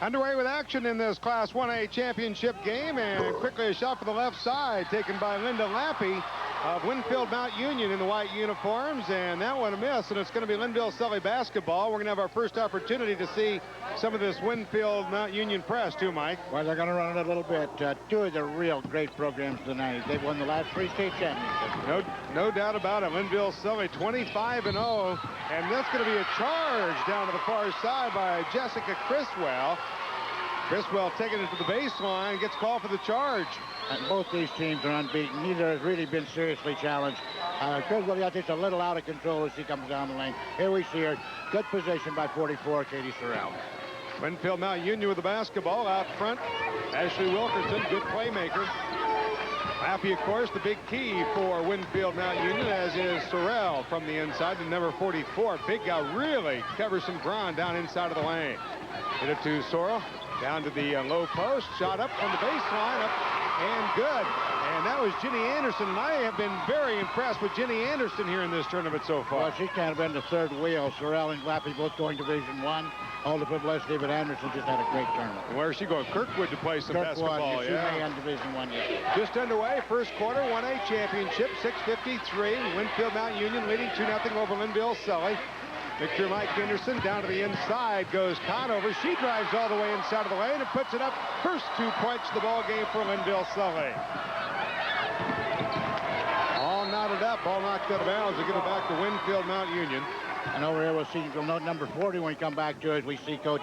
Underway with action in this Class 1A championship game, and quickly a shot for the left side taken by Linda Lappy of Winfield-Mt Union in the white uniforms, and that one a miss, and it's going to be Linville-Sully basketball. We're going to have our first opportunity to see some of this Winfield-Mt Union press too, Mike. Well, they're going to run it a little bit. Two of the real great programs tonight. They've won the last 3 state championships. No doubt about it. Linville-Sully 25-0, and that's going to be a charge down to the far side by Jessica Criswell. Criswell taking it to the baseline, gets called for the charge. And both these teams are unbeaten. Neither has really been seriously challenged. Criswell got this a little out of control as she comes down the lane. Here we see her. Good position by 44, Katie Sorrell. Winfield-Mt Union with the basketball out front. Ashley Wilkerson, good playmaker. Lappy, of course, the big key for Winfield-Mt Union, as is Sorrell from the inside. The number 44, big guy, really covers some ground down inside of the lane. Hit it to Sorrell. Down to the low post, shot up from the baseline, up and good. And that was Ginny Anderson, and I have been very impressed with Ginny Anderson here in this tournament so far. Well, she kind of been the third wheel. Sorrell and Lappy both going Division I. All the publicity, but Anderson just had a great tournament. And where's she going? Kirkwood to play some basketball. She may on Division I yet. Just underway, first quarter, 1A championship, 6:53. Winfield-Mt Union leading 2-0 over Linville-Sully. Victor Mike Henderson down to the inside goes Conover. She drives all the way inside of the lane and puts it up. First 2 points of the ball game for Linville-Sully. All knotted up, ball knocked out of bounds to give it back to Winfield-Mt Union. And over here we'll see from note number 40 when we come back to it. We see Coach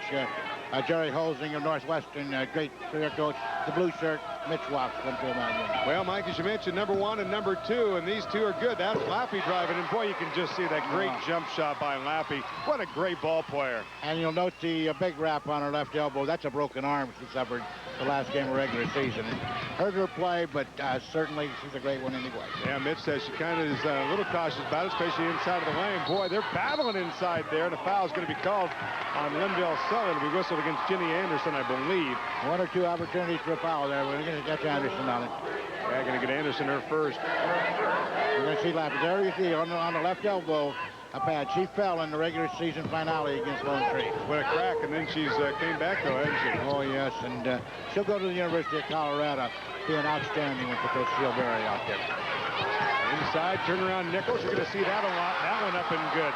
Jerry Holsing of Northwestern, great career coach, the blue shirt, Mitch Watts, Winfield-Mt Union. Well, Mike, as you mentioned, number 1 and number 2, and these two are good. That's Lappy driving, and boy, you can just see that great jump shot by Lappy. What a great ball player. And you'll note the big wrap on her left elbow. That's a broken arm she suffered the last game of regular season. And hurt her play, but certainly she's a great one anyway. Yeah, Mitch says she kind of is a little cautious about it, especially inside of the lane. Boy, they're battling inside there, and a foul's going to be called on Linville-Sully. It'll be whistled against Ginny Anderson, I believe. 1 or 2 opportunities for a foul there. We're going to get Anderson on it. Yeah, going to get Anderson her first. We're going to see Lappy. There you see on the left elbow a pad. She fell in the regular season finale against Lone Tree. What a crack, and then she's came back though, hasn't she? Oh, yes, and she'll go to the University of Colorado. Be an outstanding one for Coach Steelberry out there. Inside, turnaround Nichols. You're going to see that a lot. That one up and good.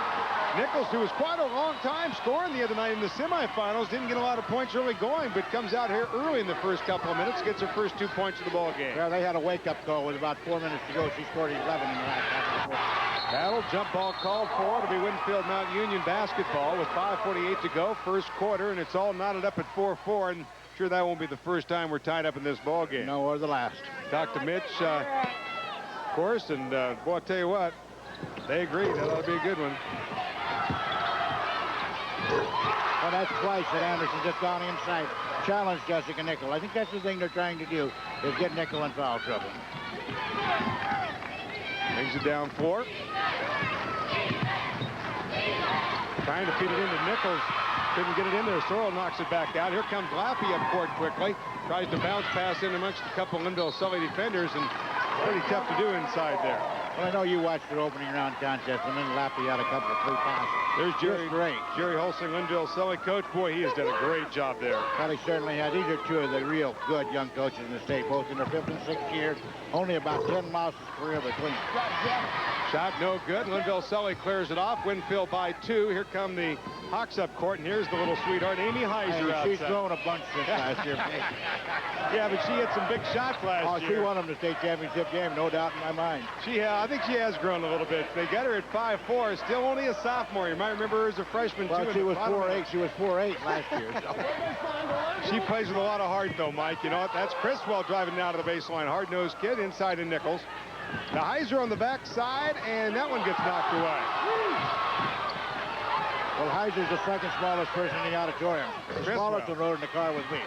Nichols, who was quite a long time scoring the other night in the semifinals, didn't get a lot of points early going, but comes out here early in the first couple of minutes, gets her first 2 points of the ball game. Well, they had a wake-up call with about 4 minutes to go. She scored 11 in the last half of the fourth. Battle, jump ball called for. It'll be Winfield-Mt Union basketball with 5:48 to go, first quarter, and it's all knotted up at 4-4, and I'm sure that won't be the first time we're tied up in this ball game. No, or the last. Talk to Mitch, of course, and boy, I'll tell you what, they agree. That ought to be a good one. Well, that's twice that Anderson just gone inside. Challenge Jessica Nickel. I think that's the thing they're trying to do, is get Nickel in foul trouble. Brings it down floor. Trying to feed it into Nichols. Couldn't get it in there. Sorrell knocks it back out. Here comes Lappy up court quickly. Tries to bounce pass in amongst a couple Linville-Sully defenders, and pretty tough to do inside there. Well, I know you watched the opening round contest, and then Lappy had a couple of 3 passes. There's Jerry Holsing, Linville-Sully coach. Boy, he has done a great job there. Well, he certainly has. These are 2 of the real good young coaches in the state, both in their 5th and 6th year. Only about 10 losses career between. Shot no good. Linville-Sully clears it off. Winfield by 2. Here come the Hawks up court, and here's the little sweetheart, Ami Huyser outside. She's thrown a bunch this last year. Yeah, but she hit some big shots last year. She won them the state championship game, no doubt in my mind. I think she has grown a little bit. They got her at 5'4", still only a sophomore. You might remember her as a freshman, well, too. She was 4'8". She was 4'8" last year. So. She plays with a lot of heart, though, Mike. You know what? That's Criswell driving down to the baseline. Hard-nosed kid inside to Nichols. Now Huyser on the backside, and that one gets knocked away. Well, Heiser's the 2nd smallest person in the auditorium. The smallest one rode in the car with me.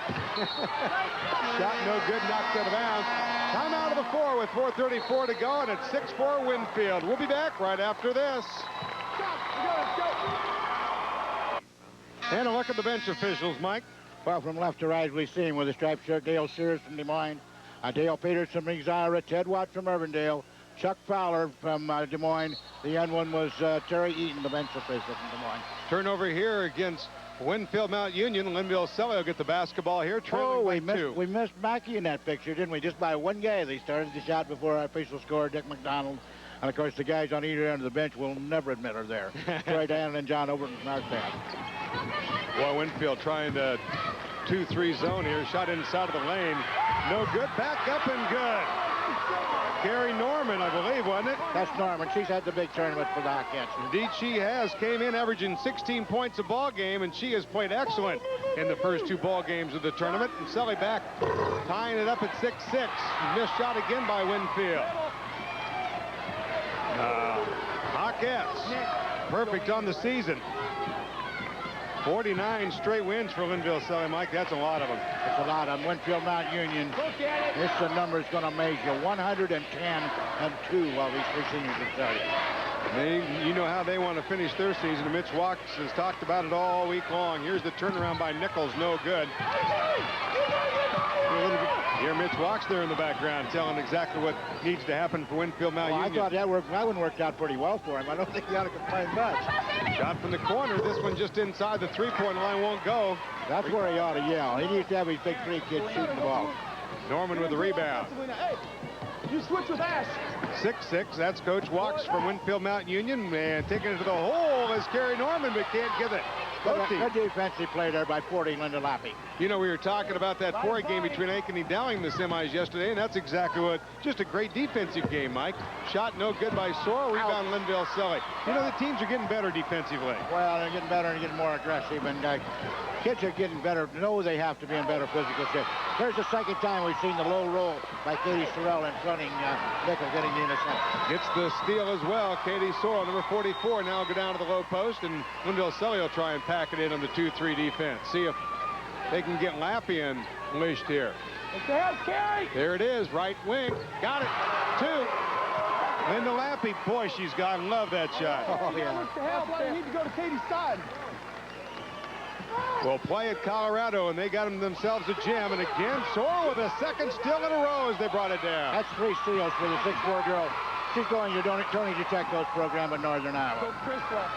Shot no good, knocked out of bounds. Time out of the 4 with 4:34 to go, and it's 6-4 Winfield. We'll be back right after this. And a look at the bench officials, Mike. Well, from left to right, we see him with a striped shirt. Dale Sears from Des Moines. Dale Peters from Ixira. Ted Watt from Urbandale. Chuck Fowler from Des Moines. The end one was Terry Eaton, the bench official from Des Moines. Turnover here against Winfield-Mt Union. Linville-Selly will get the basketball here. Oh, Trailing by 2. we missed Mackey in that picture, didn't we? Just by one guy. They started the shot before our official score, Dick McDonald. And, of course, the guys on either end of the bench will never admit her there. Troy Dan and John Overton from our staff. Well, Winfield trying to 2-3 zone here. Shot inside of the lane. No good. Back up and good. Gary Norman, I believe, wasn't it? That's Norman. She's had the big tournament for the Hawkettes. Indeed, she has. Came in averaging 16 points a ball game, and she has played excellent in the first 2 ball games of the tournament. And Selly back, tying it up at 6-6. Missed shot again by Winfield. Hawkettes, perfect on the season. 49 straight wins for Linville-Selly, Mike. That's a lot of them. It's a lot on Winfield-Mt Union. This the number is going to measure 110-2 while these 3 seniors are starting. You know how they want to finish their season. And Mitch Watts has talked about it all week long. Here's the turnaround by Nichols. No good. Here Mitch Watts there in the background telling exactly what needs to happen for Winfield-Mt Union. I thought that one worked out pretty well for him. I don't think he ought to complain much. Shot from the corner. This one just inside the 3-point line, won't go. That's where he ought to yell. He needs to have his big 3 kids shooting the ball. Norman with the rebound. You switch with Ash. 6-6. That's Coach Walks from Winfield-Mt Union. And taking it to the hole is Gary Norman, but can't get it. Good defensive play there by 40 Linda Lappy. You know, we were talking about that 4 game between Aiken and Dowling in the semis yesterday, and that's exactly what, just a great defensive game, Mike. Shot no good by Sorrell, rebound Linville-Selly. You know, the teams are getting better defensively. Well, they're getting better and getting more aggressive, and kids are getting better, know they have to be in better physical shape. Here's the second time we've seen the low roll by Katie Sorrell in fronting Nichols getting the interception. Gets the steal as well. Katie Sorrell, number 44, now go down to the low post, and Linville-Selly will try and pack it in on the 2-3 defense. See if they can get Lappy unleashed here. There it is, right wing. Got it. 2. Linda Lappy, boy, she's got to love that shot. Oh, yeah. That's why you need to go to Katie's side. Will play at Colorado, and they got themselves a gem. And again, Sorrell with a second steal in a row as they brought it down. That's 3 steals for the 6'4" girl. She's going to Tony DeTecco's program at Northern Iowa.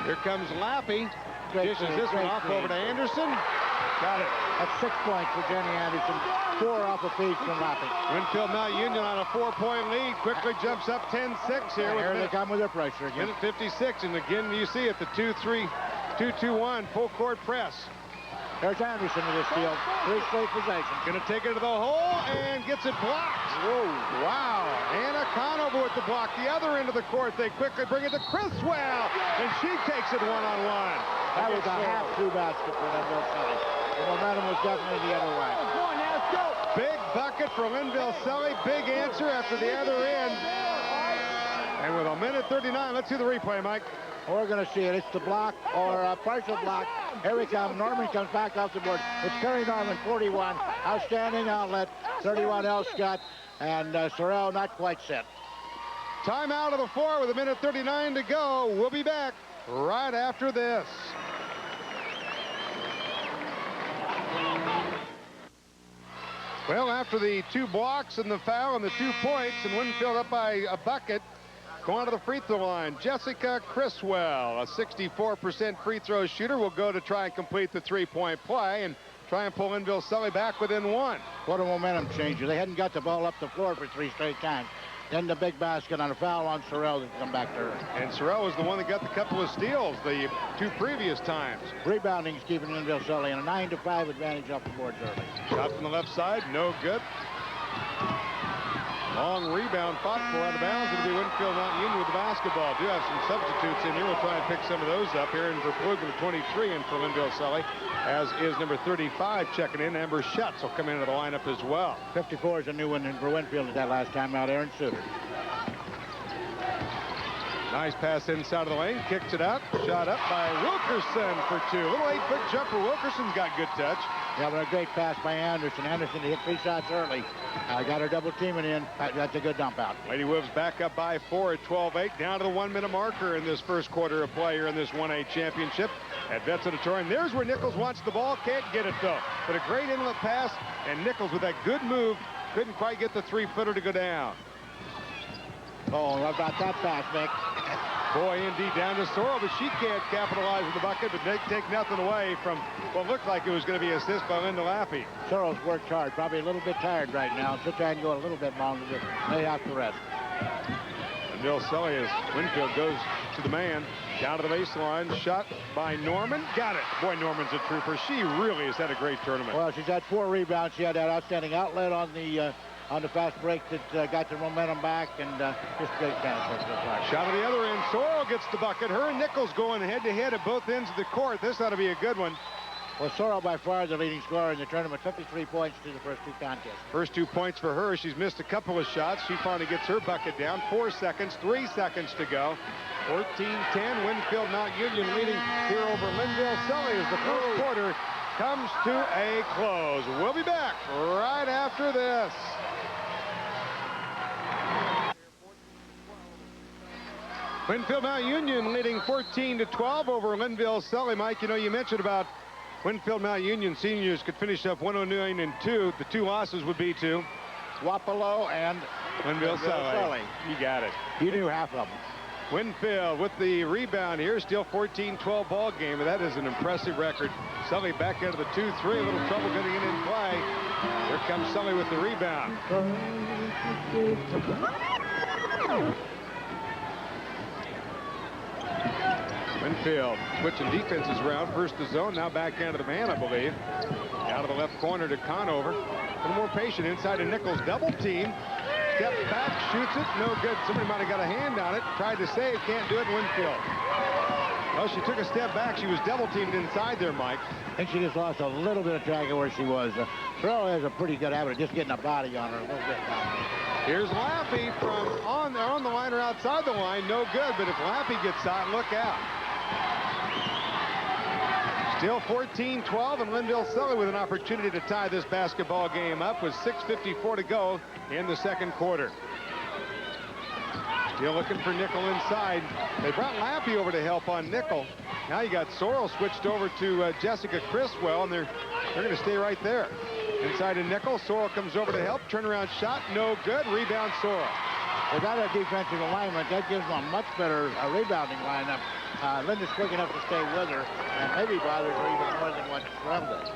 Here comes Lappy. Dishes this one off over to Anderson. Got it. That's 6 points for Jenny Anderson. 4 off a feed from Lappy. Winfield-Mt Union on a 4-point lead. Quickly jumps up 10-6 here. Here they come with their pressure again. Minute 56, and again you see it, the 2-3, 2-2-1 full court press. There's Anderson with a steal. 3 straight possessions. Gonna take it to the hole and gets it blocked. Whoa, wow. Anna Conover with the block. The other end of the court, they quickly bring it to Criswell, and she takes it one-on-one. That was a half-2 basket for Linville-Selly. The momentum was definitely the other way. Big bucket for Linville-Selly. Big answer after the other end. And with a minute 39, let's see the replay, Mike. We're going to see it. It's the block or a partial block. Here we come. Norman comes back off the board. It's Kerry Norman, 41. Outstanding outlet. 31 Elscott. And Sorrell not quite set. Timeout of the floor with a minute 39 to go. We'll be back right after this. Well, after the 2 blocks and the foul and the 2 points, and Winfield up by a bucket, going to the free throw line, Jessica Criswell, a 64% free throw shooter, will go to try and complete the 3-point play and try and pull Linville-Selly back within 1. What a momentum changer. They hadn't got the ball up the floor for 3 straight times. Then the big basket on a foul on Sorrell to come back to her. And Sorrell was the one that got the couple of steals the 2 previous times. Rebounding is keeping Linville-Selly in a 9-5 advantage off the boards early. Shot from the left side, no good. Long rebound fought for out of bounds. It'll be Winfield-Mt Union with the basketball. Do have some substitutes in here. We'll try and pick some of those up here. And Verpluga, 23 in for Linville-Selly, as is number 35 checking in. Amber Schutz will come into the lineup as well. 54 is a new one for Winfield at that last time out. Aaron Suter. Nice pass inside of the lane. Kicks it out. Shot up by Wilkerson for 2. Little 8-foot jumper. Wilkerson's got good touch. Yeah, but a great pass by Anderson. Anderson hit 3 shots early. Got her double teaming in. That's a good dump out. Lady Wolves back up by 4 at 12-8. Down to the 1-minute marker in this first quarter of play here in this 1A championship at Vets Auditorium. There's where Nichols wants the ball. Can't get it, though. But a great inlet pass, and Nichols with that good move couldn't quite get the 3-footer to go down. Oh, how about that pass, Nick? Boy, indeed, down to Sorrell, but she can't capitalize with the bucket, but they take nothing away from what looked like it was going to be an assist by Linda Laffey. Sorrell's worked hard, probably a little bit tired right now. She'll try and go a little bit longer to lay out the rest. And Bill Sully as Winfield goes to the man, down to the baseline, shot by Norman, got it. Boy, Norman's a trooper. She really has had a great tournament. Well, she's had 4 rebounds. She had that outstanding outlet on the fast break that got the momentum back, and just great tennis. Shot at the other end. Sorrell gets the bucket. Her and Nichols going head-to-head at both ends of the court. This ought to be a good one. Well, Sorrell by far the leading scorer in the tournament, 53 points to the first 2 contests. First 2 points for her. She's missed a couple of shots. She finally gets her bucket down. 4 seconds, 3 seconds to go. 14-10, Winfield-Mt Union leading here over Linville-Sully as the first quarter comes to a close. We'll be back right after this. Winfield-Mt Union leading 14-12 over Linville-Sully. Mike, you know, you mentioned about Winfield-Mt Union seniors could finish up 109-2. The 2 losses would be to Wapello and Winfield-Sully. You got it. You knew half of them. Winfield with the rebound here, still 14-12 ball game, and that is an impressive record. Sully back into the 2-3, a little trouble getting it in play. Here comes Sully with the rebound. Winfield switching defenses around. First the zone, now back into the man, I believe. Out of the left corner to Conover. A little more patient inside to Nichols. Double team. Step back, shoots it. No good. Somebody might have got a hand on it. Tried to save, can't do it. Winfield. Well, she took a step back. She was double teamed inside there, Mike. I think she just lost a little bit of track of where she was. Sorrell has a pretty good habit of just getting a body on her a little bit down there. Here's Laffey from on the line or outside the line. No good, but if Laffey gets out, look out. Still 14-12, and Linville-Sully with an opportunity to tie this basketball game up with 6:54 to go in the second quarter. Still looking for Nickel inside. They brought Laffey over to help on Nickel. Now you got Sorrell switched over to Jessica Criswell, and they're going to stay right there. Inside to Nickel. Sorrell comes over to help. Turnaround shot, no good. Rebound Sorrell. Without a defensive alignment, that gives them a much better rebounding lineup. Linda's quick enough to stay with her, and maybe bothers her even more than what Sorrell does.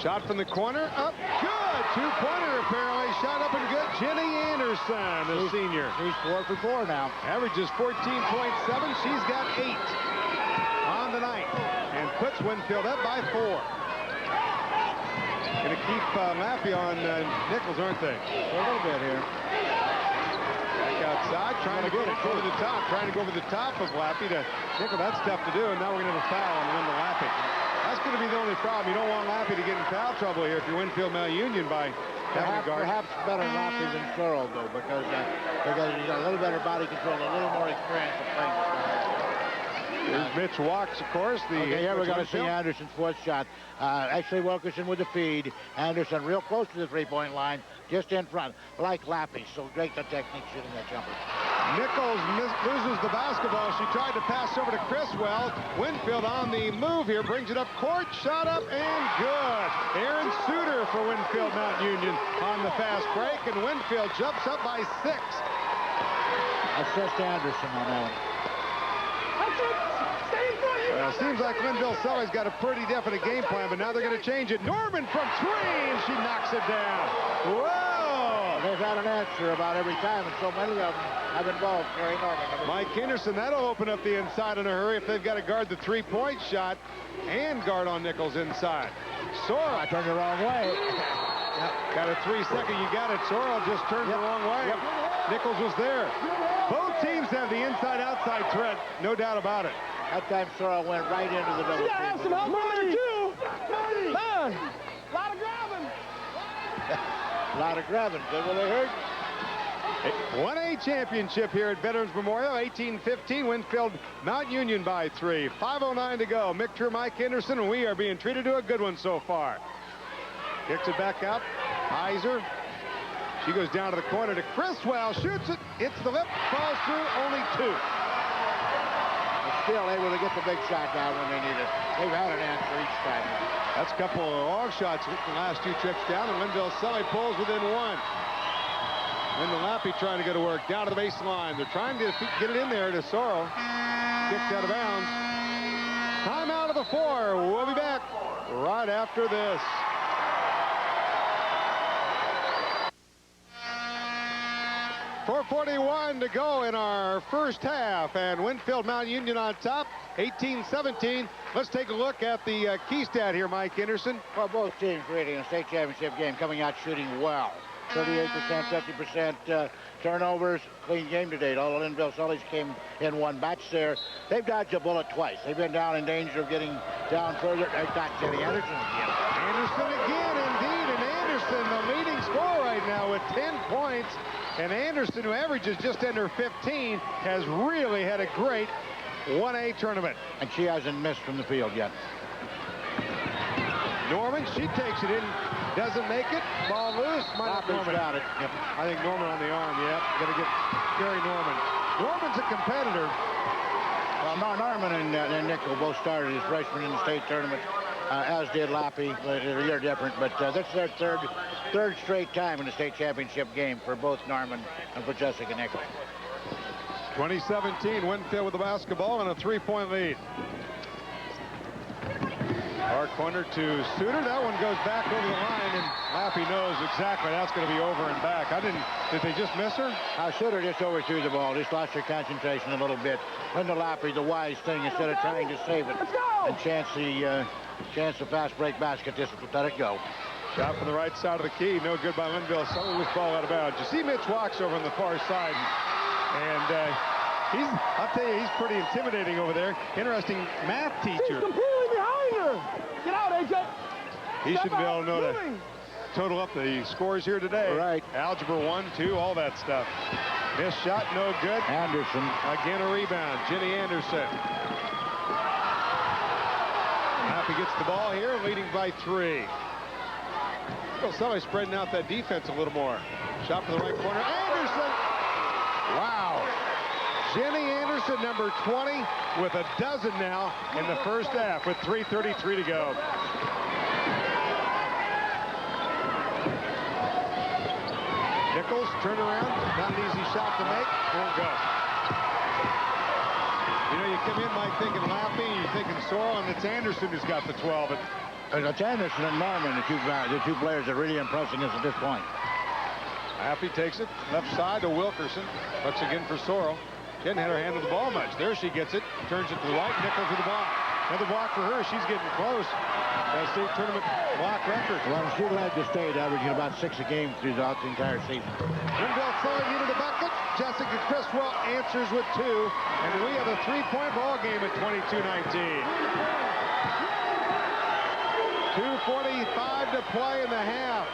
Shot from the corner, up, good. 2-pointer apparently, shot up and good. Jenny Anderson, the senior. She's 4 for 4 now. Averages 14.7, she's got 8 on the night, and puts Winfield up by 4. Gonna keep Laffey on Nichols, aren't they? A little bit here. Back outside, trying to go over the top, of Laffey to Nickel. That's tough to do, and now we're gonna have a foul on Linda Laffey. That's going to be the only problem. You don't want Laffey to get in foul trouble here if you're Winfield-Mt Union by having a guard. Perhaps better Laffey than Sorrell, though, because he's got a little better body control, a little more experience of playing the style. There's Mitch Walks, of course. Here we're going to see Anderson's 4th shot. Actually, Wilkerson with the feed. Anderson real close to the 3-point line, just in front, like Laffey. So great the technique shooting that jumper. Nichols loses the basketball. She tried to pass over to Criswell. Winfield on the move here, brings it up court, shot up, and good. Aaron Suter for Winfield-Mt Union on the fast break, and Winfield jumps up by 6. Assist Anderson on that one. Well, seems like Linville-Sully's got a pretty definite game plan, but now they're going to change it. Norman from 3, and she knocks it down. Whoa! They've had an answer about every time, and so many of them have involved Gary Norman. Mike Henderson, that'll open up the inside in a hurry if they've got to guard the 3-point shot and guard on Nichols inside. Sorrell. I turned the wrong way. Got a 3-second, you got it. Sorrell just turned the wrong way. Nichols was there. Both teams have the inside-outside threat, no doubt about it. That time Sorrell went right into the double team. Some help too. Man, a lot of grabbing. A lot of grabbing. Good what they heard. 1A championship here at Veterans Memorial, 18-15, Winfield-Mt Union by 3. 5:09 to go. Mixture, Mike Henderson, and we are being treated to a good one so far. Kicks it back out. Huyser. She goes down to the corner to Criswell, shoots it, hits the lip, falls through, only 2. Still able to get the big shot down when they need it. They've had an answer each time. That's a couple of long shots hit the last 2 trips down, and Linville-Sully pulls within 1. And the Lappy trying to go to work down to the baseline. They're trying to get it in there to Sorrell. Kicked out of bounds. Timeout of the 4. We'll be back right after this. .441 to go in our first half, and Winfield-Mt Union on top, 18-17. Let's take a look at the key stat here, Mike Henderson. Well, both teams really in a state championship game coming out shooting well. 38%, 50% turnovers, clean game to date. All the Linville-Sully's came in one batch there. They've dodged a bullet twice. They've been down in danger of getting down further. They've got Jenny Anderson again. Anderson again, indeed, and Anderson, the leading scorer right now with 10 points. And Anderson, who averages just under 15, has really had a great 1A tournament. And she hasn't missed from the field yet. Norman, she takes it in, doesn't make it. Ball loose. Norman got it. Yep. I think Norman on the arm. Yep. Gonna get Gary Norman. Norman's a competitor. Well, Norman and Nickel both started as freshmen in the state tournament, as did Lappy. A year different, but this is their third straight time in the state championship game for both Norman and for Jessica Nickel. 2017, Winfield with the basketball and a 3-point lead. Far corner to Suter. That one goes back over the line, and Lappy knows exactly that's going to be over and back. Did they just miss her? Suter just overthrew the ball. Just lost her concentration a little bit. Linda Lappy, the wise thing, instead of trying to save it and chance the fast break basket, just let it go. Shot from the right side of the key. No good by Linville. Sully with ball out of bounds. You see Mitch Walks over on the far side. And I'll tell you, he's pretty intimidating over there. Interesting math teacher. He's completely behind her. Get out, AJ. He should be able to know to total up the scores here today. Right. Algebra 1, 2, all that stuff. Missed shot, no good. Anderson. Again, a rebound. Jenny Anderson. Happy gets the ball here, leading by 3. Well, somebody's spreading out that defense a little more. Shot for the right corner. Anderson! Wow. Jenny Anderson, number 20, with a dozen now in the first half with 3:33 to go. Nichols, turn around. Not an easy shot to make. Won't go. You know, you come in, Mike, thinking Lappy, you're thinking Sorrell, and it's Anderson who's got the 12. It's Anderson and Norman, the two players are really impressing us at this point. Lappy takes it left side to Wilkerson. Looks again for Sorrell. She hadn't had her hand on the ball much. There she gets it. Turns it to the right. Nichols with the block. Another block for her. She's getting close. That state tournament block record. Well, she led the state, averaging about 6 a game throughout the entire season. Winfield-Sully needed a bucket. Jessica Criswell answers with 2. And we have a 3-point ball game at 22-19. 2:45 to play in the half.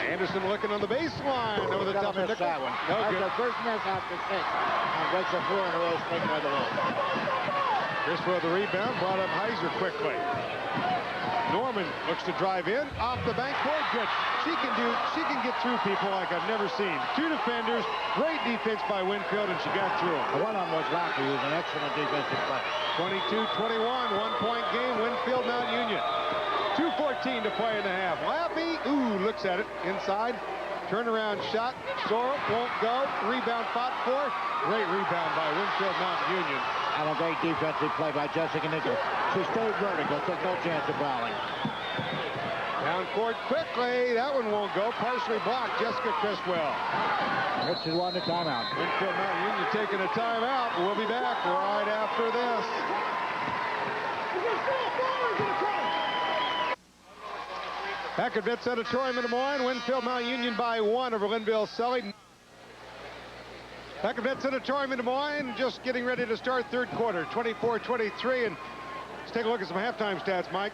Anderson looking on the baseline over the top of Nichols. That one. No That's good. the first miss after 6. And breaks a 4 in a row straight by the hole. Criswell the rebound, brought up Huyser quickly. Norman looks to drive in, off the backboard, good. She can get through people like I've never seen. 2 defenders, great defense by Winfield, and she got through them. One of them was Lappy, who's an excellent defensive player. 22-21, 1-point game, Winfield-Mt Union. 2:14 to play in the half. Lappy, looks at it, inside. Turnaround shot, Sorrell won't go. Rebound fought for. Great rebound by Winfield-Mt Union. And a great defensive play by Jessica Nickel. She stayed vertical, took no chance of fouling. Down court quickly. That one won't go. Partially blocked. Jessica Criswell. Richard won the timeout. Winfield-Mt Union taking a timeout. We'll be back right after this. Back at Vets Auditorium in Des Moines. Winfield-Mt Union by 1 over Linville-Sully. Back at Vets Auditorium in Des Moines. Just getting ready to start third quarter. 24-23. And let's take a look at some halftime stats, Mike.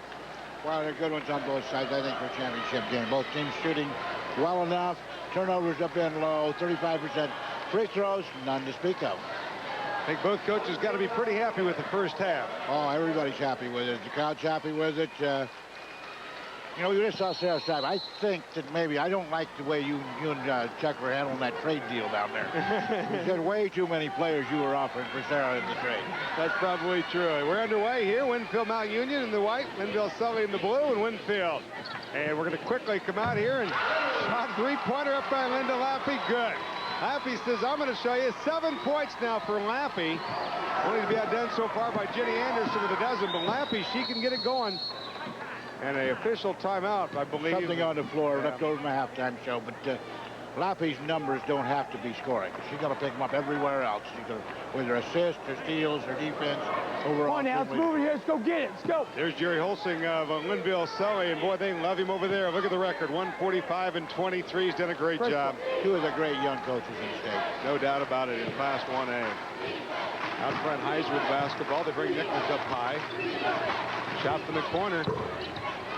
Well, they're good ones on both sides, I think, for a championship game. Both teams shooting well enough. Turnovers have been low, 35%. Free throws, none to speak of. I think both coaches got to be pretty happy with the first half. Oh, everybody's happy with it. The crowd's happy with it. You know, we just saw Sarah Stipe. I think that maybe I don't like the way you and Chuck were handling that trade deal down there. There's way too many players you were offering for Sarah in the trade. That's probably true. We're underway here. Winfield-Mt Union in the white, Winfield-Sully in the blue, and Winfield. And we're going to quickly come out here and shot three-pointer up by Linda Lappy. Good. Lappy says, I'm going to show you 7 points now for Lappy. Only to be outdone so far by Jenny Anderson with a dozen, but Lappy, she can get it going. And an official timeout, I believe. Something on the floor left over in the halftime show, but Lappy's numbers don't have to be scoring. She's going to pick them up everywhere else. She's going to, whether assists or steals or defense, overall. Come on now, let's move it here. Let's go get it. Let's go. There's Jerry Holsing of Linville-Sully, and boy, they love him over there. Look at the record, 145 and 23. He's done a great job. Two of the great young coaches in the state. No doubt about it in Class 1A. Out front, Huyser with basketball. They bring Nichols up high. Shot from the corner.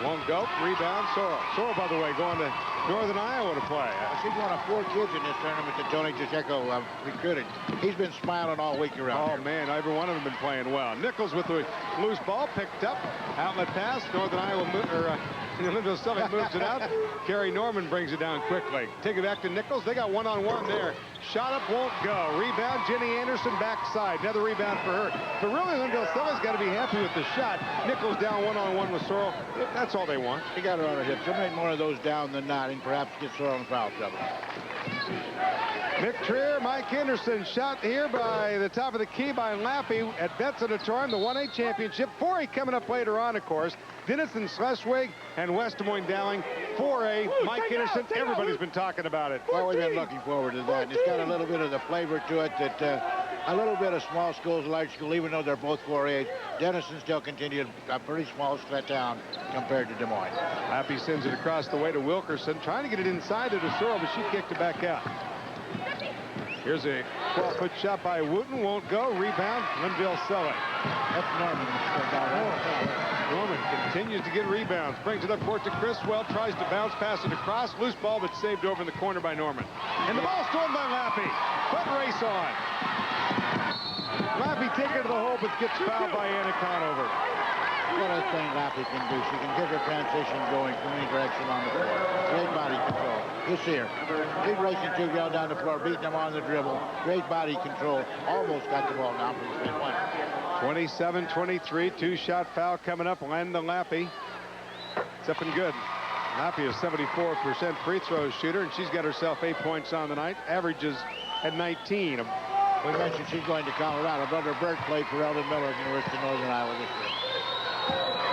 Won't go. Rebound, Sorrell. Sorrell, by the way, going to Northern Iowa to play. She's one of 4 kids in this tournament that Tony Giuseppe recruited. He's been smiling all week around. Oh, man, every one of them been playing well. Nichols with the loose ball, picked up. Outlet pass. Northern Iowa, Linville-Sully moves it out. Carrie Norman brings it down quickly. Take it back to Nichols. They got one-on-one there. Shot up, won't go. Rebound, Jenny Anderson, backside. Another rebound for her. But really, Linville-Sully's got to be happy with the shot. Nichols down one-on-one with Sorrell. That's all they want. He got her on her hips. She'll make more of those down than not, and perhaps get Sorrell in foul trouble. Mick Trier, Mike Henderson, shot here by the top of the key by Lappy at Betts Auditorium, the 1A championship. 4A coming up later on, of course. Denison, Schleswig, and West Des Moines Dowling. 4A, Mike Henderson. Everybody's been talking about it. Well, we've been looking forward to that. And it's got a little bit of the flavor to it that a little bit of small schools, large school, even though they're both 4A. Denison still continued a pretty small town compared to Des Moines. Lappy sends it across the way to Wilkerson, trying to get it inside to Sorrell, but she kicked it back out. Here's a 12-foot shot by Wooten. Won't go. Rebound, Linville-Sully. That's Norman. Norman continues to get rebounds. Brings it up court to Criswell. Tries to bounce, pass it across. Loose ball, but saved over in the corner by Norman. And the ball stolen by Lappy. Foot race on. Lappy taking it to the hole, but gets fouled by Anna Conover. What a thing Lappy can do. She can get her transition going from any direction on the floor. Great body control. You see her. Big racing 2 down the floor, beating them on the dribble. Great body control. Almost got the ball down for the spin one. 27-23, 2-shot foul coming up. Landon Lappy. It's up and good. Lappy is 74% free throw shooter, and she's got herself 8 points on the night. Averages at 19. We mentioned she's going to Colorado. Brother Bert played for Eldon Miller at the University of Northern Iowa this year.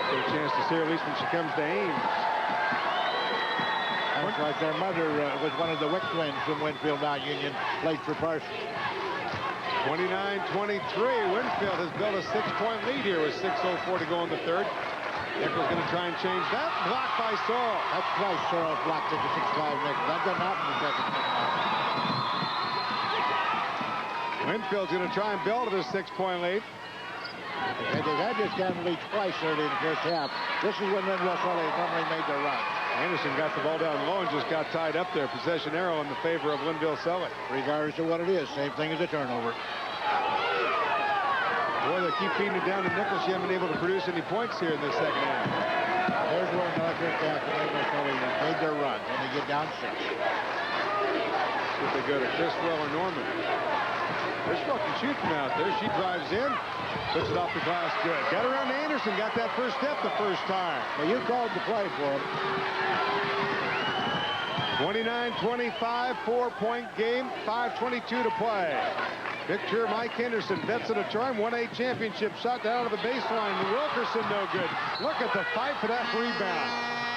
Get a chance to see her at least when she comes to Ames. That's right. Their mother was one of the Wick twins from Winfield-Mt Union, played for Parsons. 29-23. Winfield has built a 6-point lead here with 6:04 to go in the third. Nichols going to try and change that. Blocked by Sorrell. That's twice Sorrell blocked at the 6'5" Nichols. That doesn't happen in the second. Winfield's going to try and build a 6-point lead. And they've had this down lead twice early in the first half. This is when Linville-Sully normally made their run. Anderson got the ball down low and just got tied up there. Possession arrow in the favor of Linville-Sully. Regardless of what it is, same thing as a turnover. Boy, they keep feeding it down to Nichols. She hasn't been able to produce any points here in the second half. There's where another first half of Linville-Sully made their run, and they get down 6. See if they go to Criswell or Norman. Criswell can shoot from out there. She drives in, puts it off the glass. Good. Got around to Anderson. Got that first step the first time. Well, you called the play for him. 29-25, 4-point game, 5:22 to play. Picture Mike Henderson, Betts Auditorium, 1A championship, shot down to the baseline. Wilkerson, no good. Look at the fight for that rebound.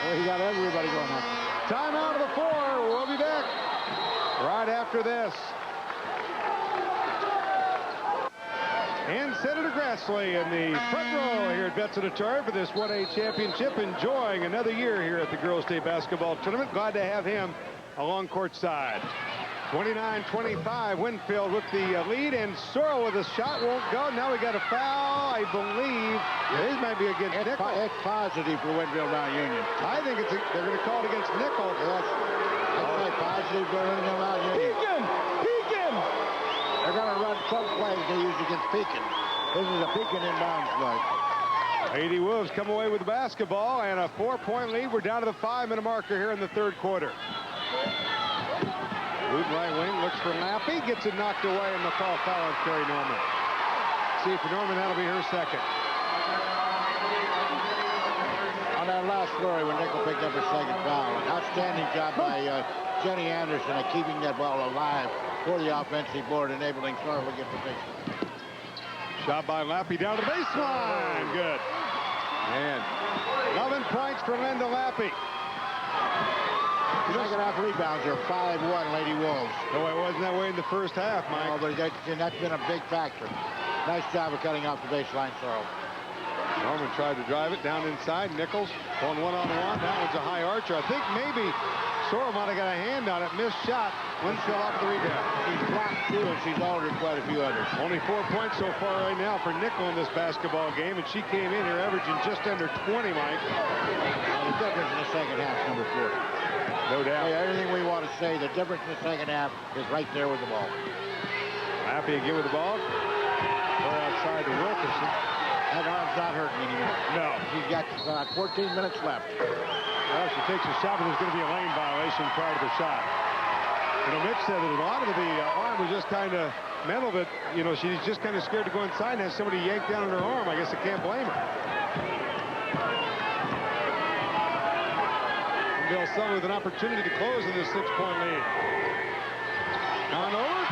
Well, he got everybody going up. Timeout of the 4. We'll be back right after this. And Senator Grassley in the front row here at Betts Auditorium for this 1A championship, enjoying another year here at the Girls State Basketball Tournament. Glad to have him along courtside. 29-25, Winfield with the lead, and Sorrell with a shot won't go. Now we got a foul, I believe. This might be against Nichols. It's positive for Winfield-Mt Union. I think they're going to call it against Nichols. Yes. It's positive for Winfield-Mt Union. Pekin! They're going to run some plays they use against Pekin. This is a Pekin inbounds play. Lady Wolves come away with the basketball and a 4-point lead. We're down to the 5-minute marker here in the third quarter. Boot right wing looks for Lappy, gets it knocked away, and the foul on Carrie Norman. See for Norman, that'll be her second. On that last flurry when Nickel picked up her second foul, an outstanding job by Jenny Anderson at keeping that ball alive for the offensive board, enabling Sorrell to get the picture. Shot by Lappy down to the baseline. Good. And 11 points for Linda Lappy. Second half rebounds are 5-1 Lady Wolves. No, it wasn't that way in the first half, Mike. Oh, but that's been a big factor. Nice job of cutting off the baseline, Sorrell. Norman tried to drive it down inside. Nichols on one-on-one. That one's a high archer. I think maybe Sorrell might have got a hand on it. Missed shot. Winfield off the rebound. She's blocked two, and she's altered quite a few others. Only 4 points so far right now for Nickel in this basketball game, and she came in here averaging just under 20, Mike. The difference in the second half, number 40. No doubt. Hey, everything we want to say, the difference in the second half is right there with the ball. Happy again with the ball. Or outside to Wilkerson. That arm's not hurting anymore. No. She's got 14 minutes left. Well, she takes a shot, but there's going to be a lane violation prior to the shot. You know, Mitch said that a lot of the arm was just kind of mental, that, you know, she's just kind of scared to go inside and have somebody yank down on her arm. I guess I can't blame her. Bill Sullivan with an opportunity to close in this 6-point lead. Conover.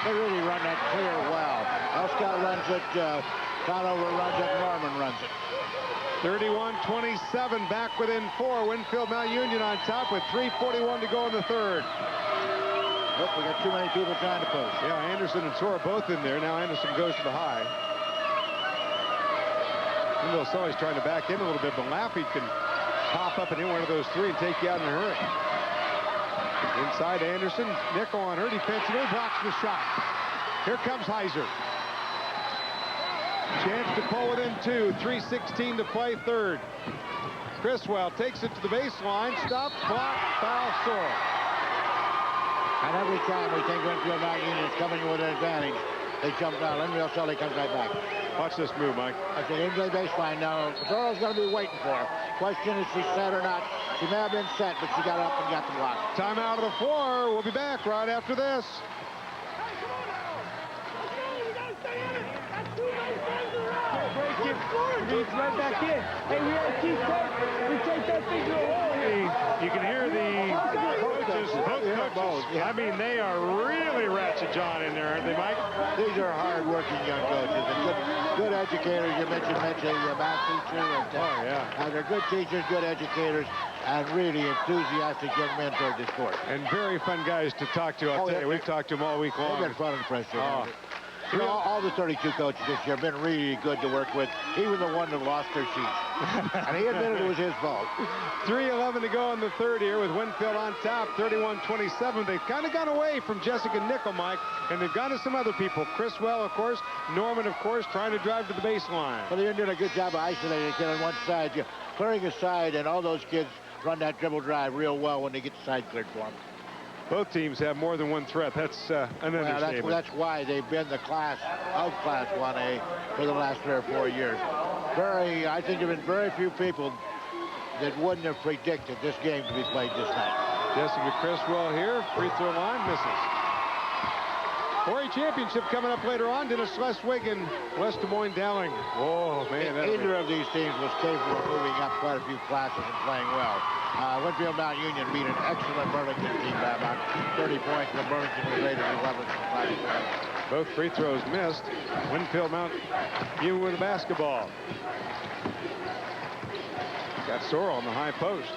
They really run that clear well. Elscott runs it, Conover runs it, Norman runs it. 31-27, back within 4. Winfield-Mt Union on top with 3:41 to go in the third. Look, we got too many people trying to post. Yeah, Anderson and Sora both in there. Now Anderson goes to the high. Bill Sully's trying to back in a little bit, but Laffey can pop up and hit one of those three and take you out in a hurry. Inside Anderson, Nickel on her defensively, blocks the shot. Here comes Huyser. Chance to pull within 2, 3:16 to play third. Criswell takes it to the baseline, stopped, blocked, foul, Sorrell. And every time we think Winfield-Mt Union is coming with an advantage, they jump down. Linville Sully comes right back. Watch this move, Mike. That's an in-play baseline now. Sorrell's going to be waiting for her. Question is she set or not. She may have been set, but she got up and got the block. Timeout of the floor. We'll be back right after this. Reach right back in. Hey, we have to keep we take that thing to the wall here. You can hear the coaches, both coaches. I mean, they are really ratchet John in there, aren't they, Mike? These are hard-working young coaches and good educators. You mentioned Mitch, a math teacher. And they're good teachers, good educators, and really enthusiastic young men toward this sport. And very fun guys to talk to. I'll tell you, we've talked to them all week long. They've been fun and fresh. You know, all the 32 coaches this year have been really good to work with. He was the one that lost their seats. And he admitted it was his fault. 3:11 to go in the third here with Winfield on top, 31-27. They've kind of gone away from Jessica Nickel, Mike, and they've gone to some other people. Criswell, of course. Norman, of course, trying to drive to the baseline. Well, they're doing a good job of isolating the kid on one side. You're clearing a side, and all those kids run that dribble drive real well when they get the side cleared for them. Both teams have more than one threat. That's an understatement. That's why they've been the class of Class 1A for the last 3 or 4 years. I think there have been very few people that wouldn't have predicted this game to be played this night. Jessica Criswell here, free throw line, misses. 4A championship coming up later on. Dennis Schleswig and West Des Moines Dowling. Oh, man. Either of these teams was capable of moving up quite a few classes and playing well. Winfield-Mt Union beat an excellent Burlington team by about 30 points, but Burlington was rated 11th. Both free throws missed. Winfield-Mt Union with the basketball. Got Sorrell on the high post.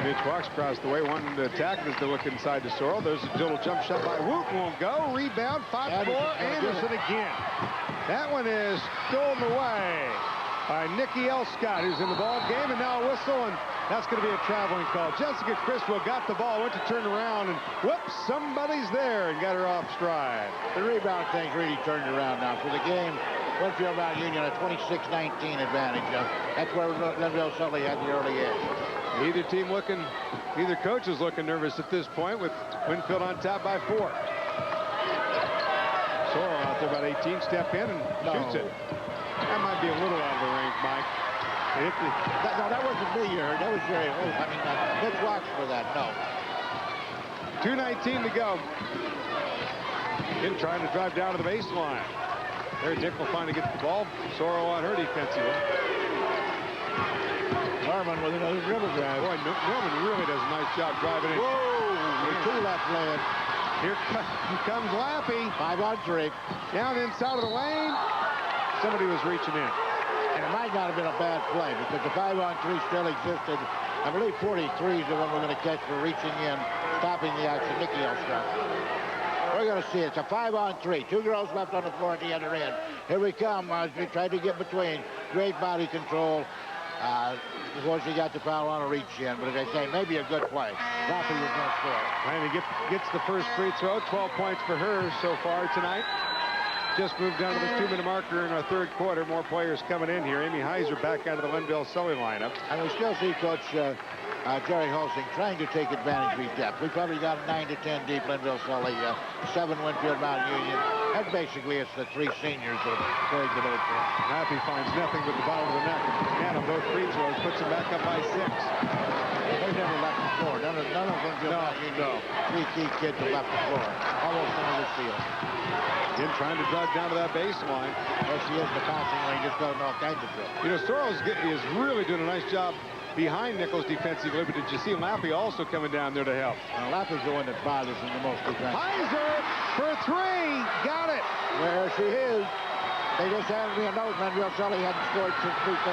Mitch walks across the way, wanting to attack as they look inside to Sorrell. There's a little jump shot by Woot, won't go. Rebound, 5-4, Anderson again. That one is stolen away by Nikki Elschott, who's in the ball game, and now a whistle, and that's going to be a traveling call. Jessica Criswell got the ball, went to turn around, and whoops, somebody's there and got her off stride. The rebound thing's really turned around now. For the game, Winfield-Mt Union a 26-19 advantage. That's where Linville Sully had the early edge. Neither coach is looking nervous at this point, with Winfield on top by 4. Sorrell out there about 18, step in and shoots it. be a little out of the range, Mike. No, that wasn't me you heard. That was Jerry. Mitch watched for that. No. 2:19 to go. In trying to drive down to the baseline. There, Nickel finally gets the ball. Sorrell on her defensively. Norman with another dribble drive. Boy, Norman really does a nice job driving in. Whoa! With 2 left lane. Here comes Lappy. 5 on 3. Down inside of the lane. Somebody was reaching in. And it might not have been a bad play because the 5 on 3 still existed. I believe 43 is the one we're going to catch for reaching in, stopping the action. Nicky Elstrop. We're going to see it. It's a 5 on 3. 2 girls left on the floor at the other end. Here we come as we try to get between. Great body control. Of course, he got the foul on a reach in, but as I say, maybe a good play. Lappy was going to score. And he gets the first free throw. 12 points for her so far tonight. Just moved down to the 2-minute marker in our third quarter. More players coming in here. Ami Huyser back out of the Linville-Sully lineup. And we still see Coach Jerry Holsing trying to take advantage of his depth. We probably got 9 to 10 deep Linville-Sully, 7 Winfield-Mt Union. And basically, it's the 3 seniors that carried the load for him. Lappy finds nothing but the bottom of the net. And on both free throws, puts him back up by 6. They've never left the floor. None of Winfield-Mt Union. 3 key kids have left the floor. Almost into the field. In trying to drive down to that baseline. Yes, he is the passing lane, just going all kinds of drills. You know, Sorrell is really doing a nice job behind Nichols defensively, but did you see Lappy also coming down there to help? Lappy's the one that bothers him the most defensively. Huyser for 3. Got it. There she is. They just handed me a note. Linville-Sully hadn't scored since 3:51.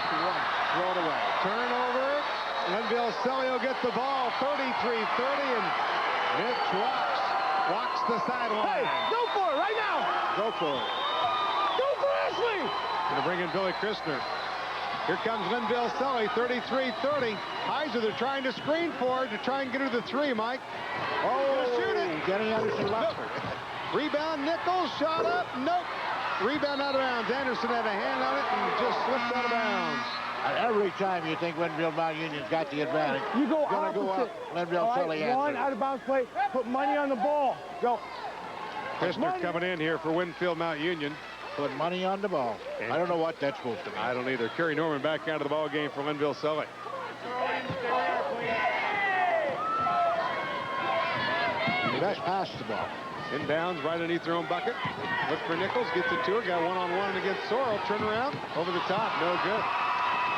Throw it away. Turnover. Linville-Sully will get the ball. 33-30, and Mitch walks the sideline. Hey, go for it right now. Go for it. Go for Ashley. Going to bring in Billy Christner. Here comes Linville-Sully, 33-30. Huyser, they're trying to screen for it to try and get her the 3, Mike. Oh, shoot it. Jenny Anderson left Nope. her. Rebound, Nichols, shot up, nope. Rebound out of bounds. Anderson had a hand on it and just slipped out of bounds. Every time you think Winfield-Mt Union's got the advantage, You go gonna opposite. go up. Linville-Sully All right, one answered. out of bounds play. Put money on the ball. Go. Christner coming in here for Winfield-Mt Union. Put money on the ball. I don't know what that's supposed to mean. I don't either. Kerry Norman back out of the ball game for Linville-Sully. Best pass the ball. Inbounds right underneath their own bucket. Look for Nichols, gets it to her, got one-on-one against Sorrell. Turn around, over the top, no good.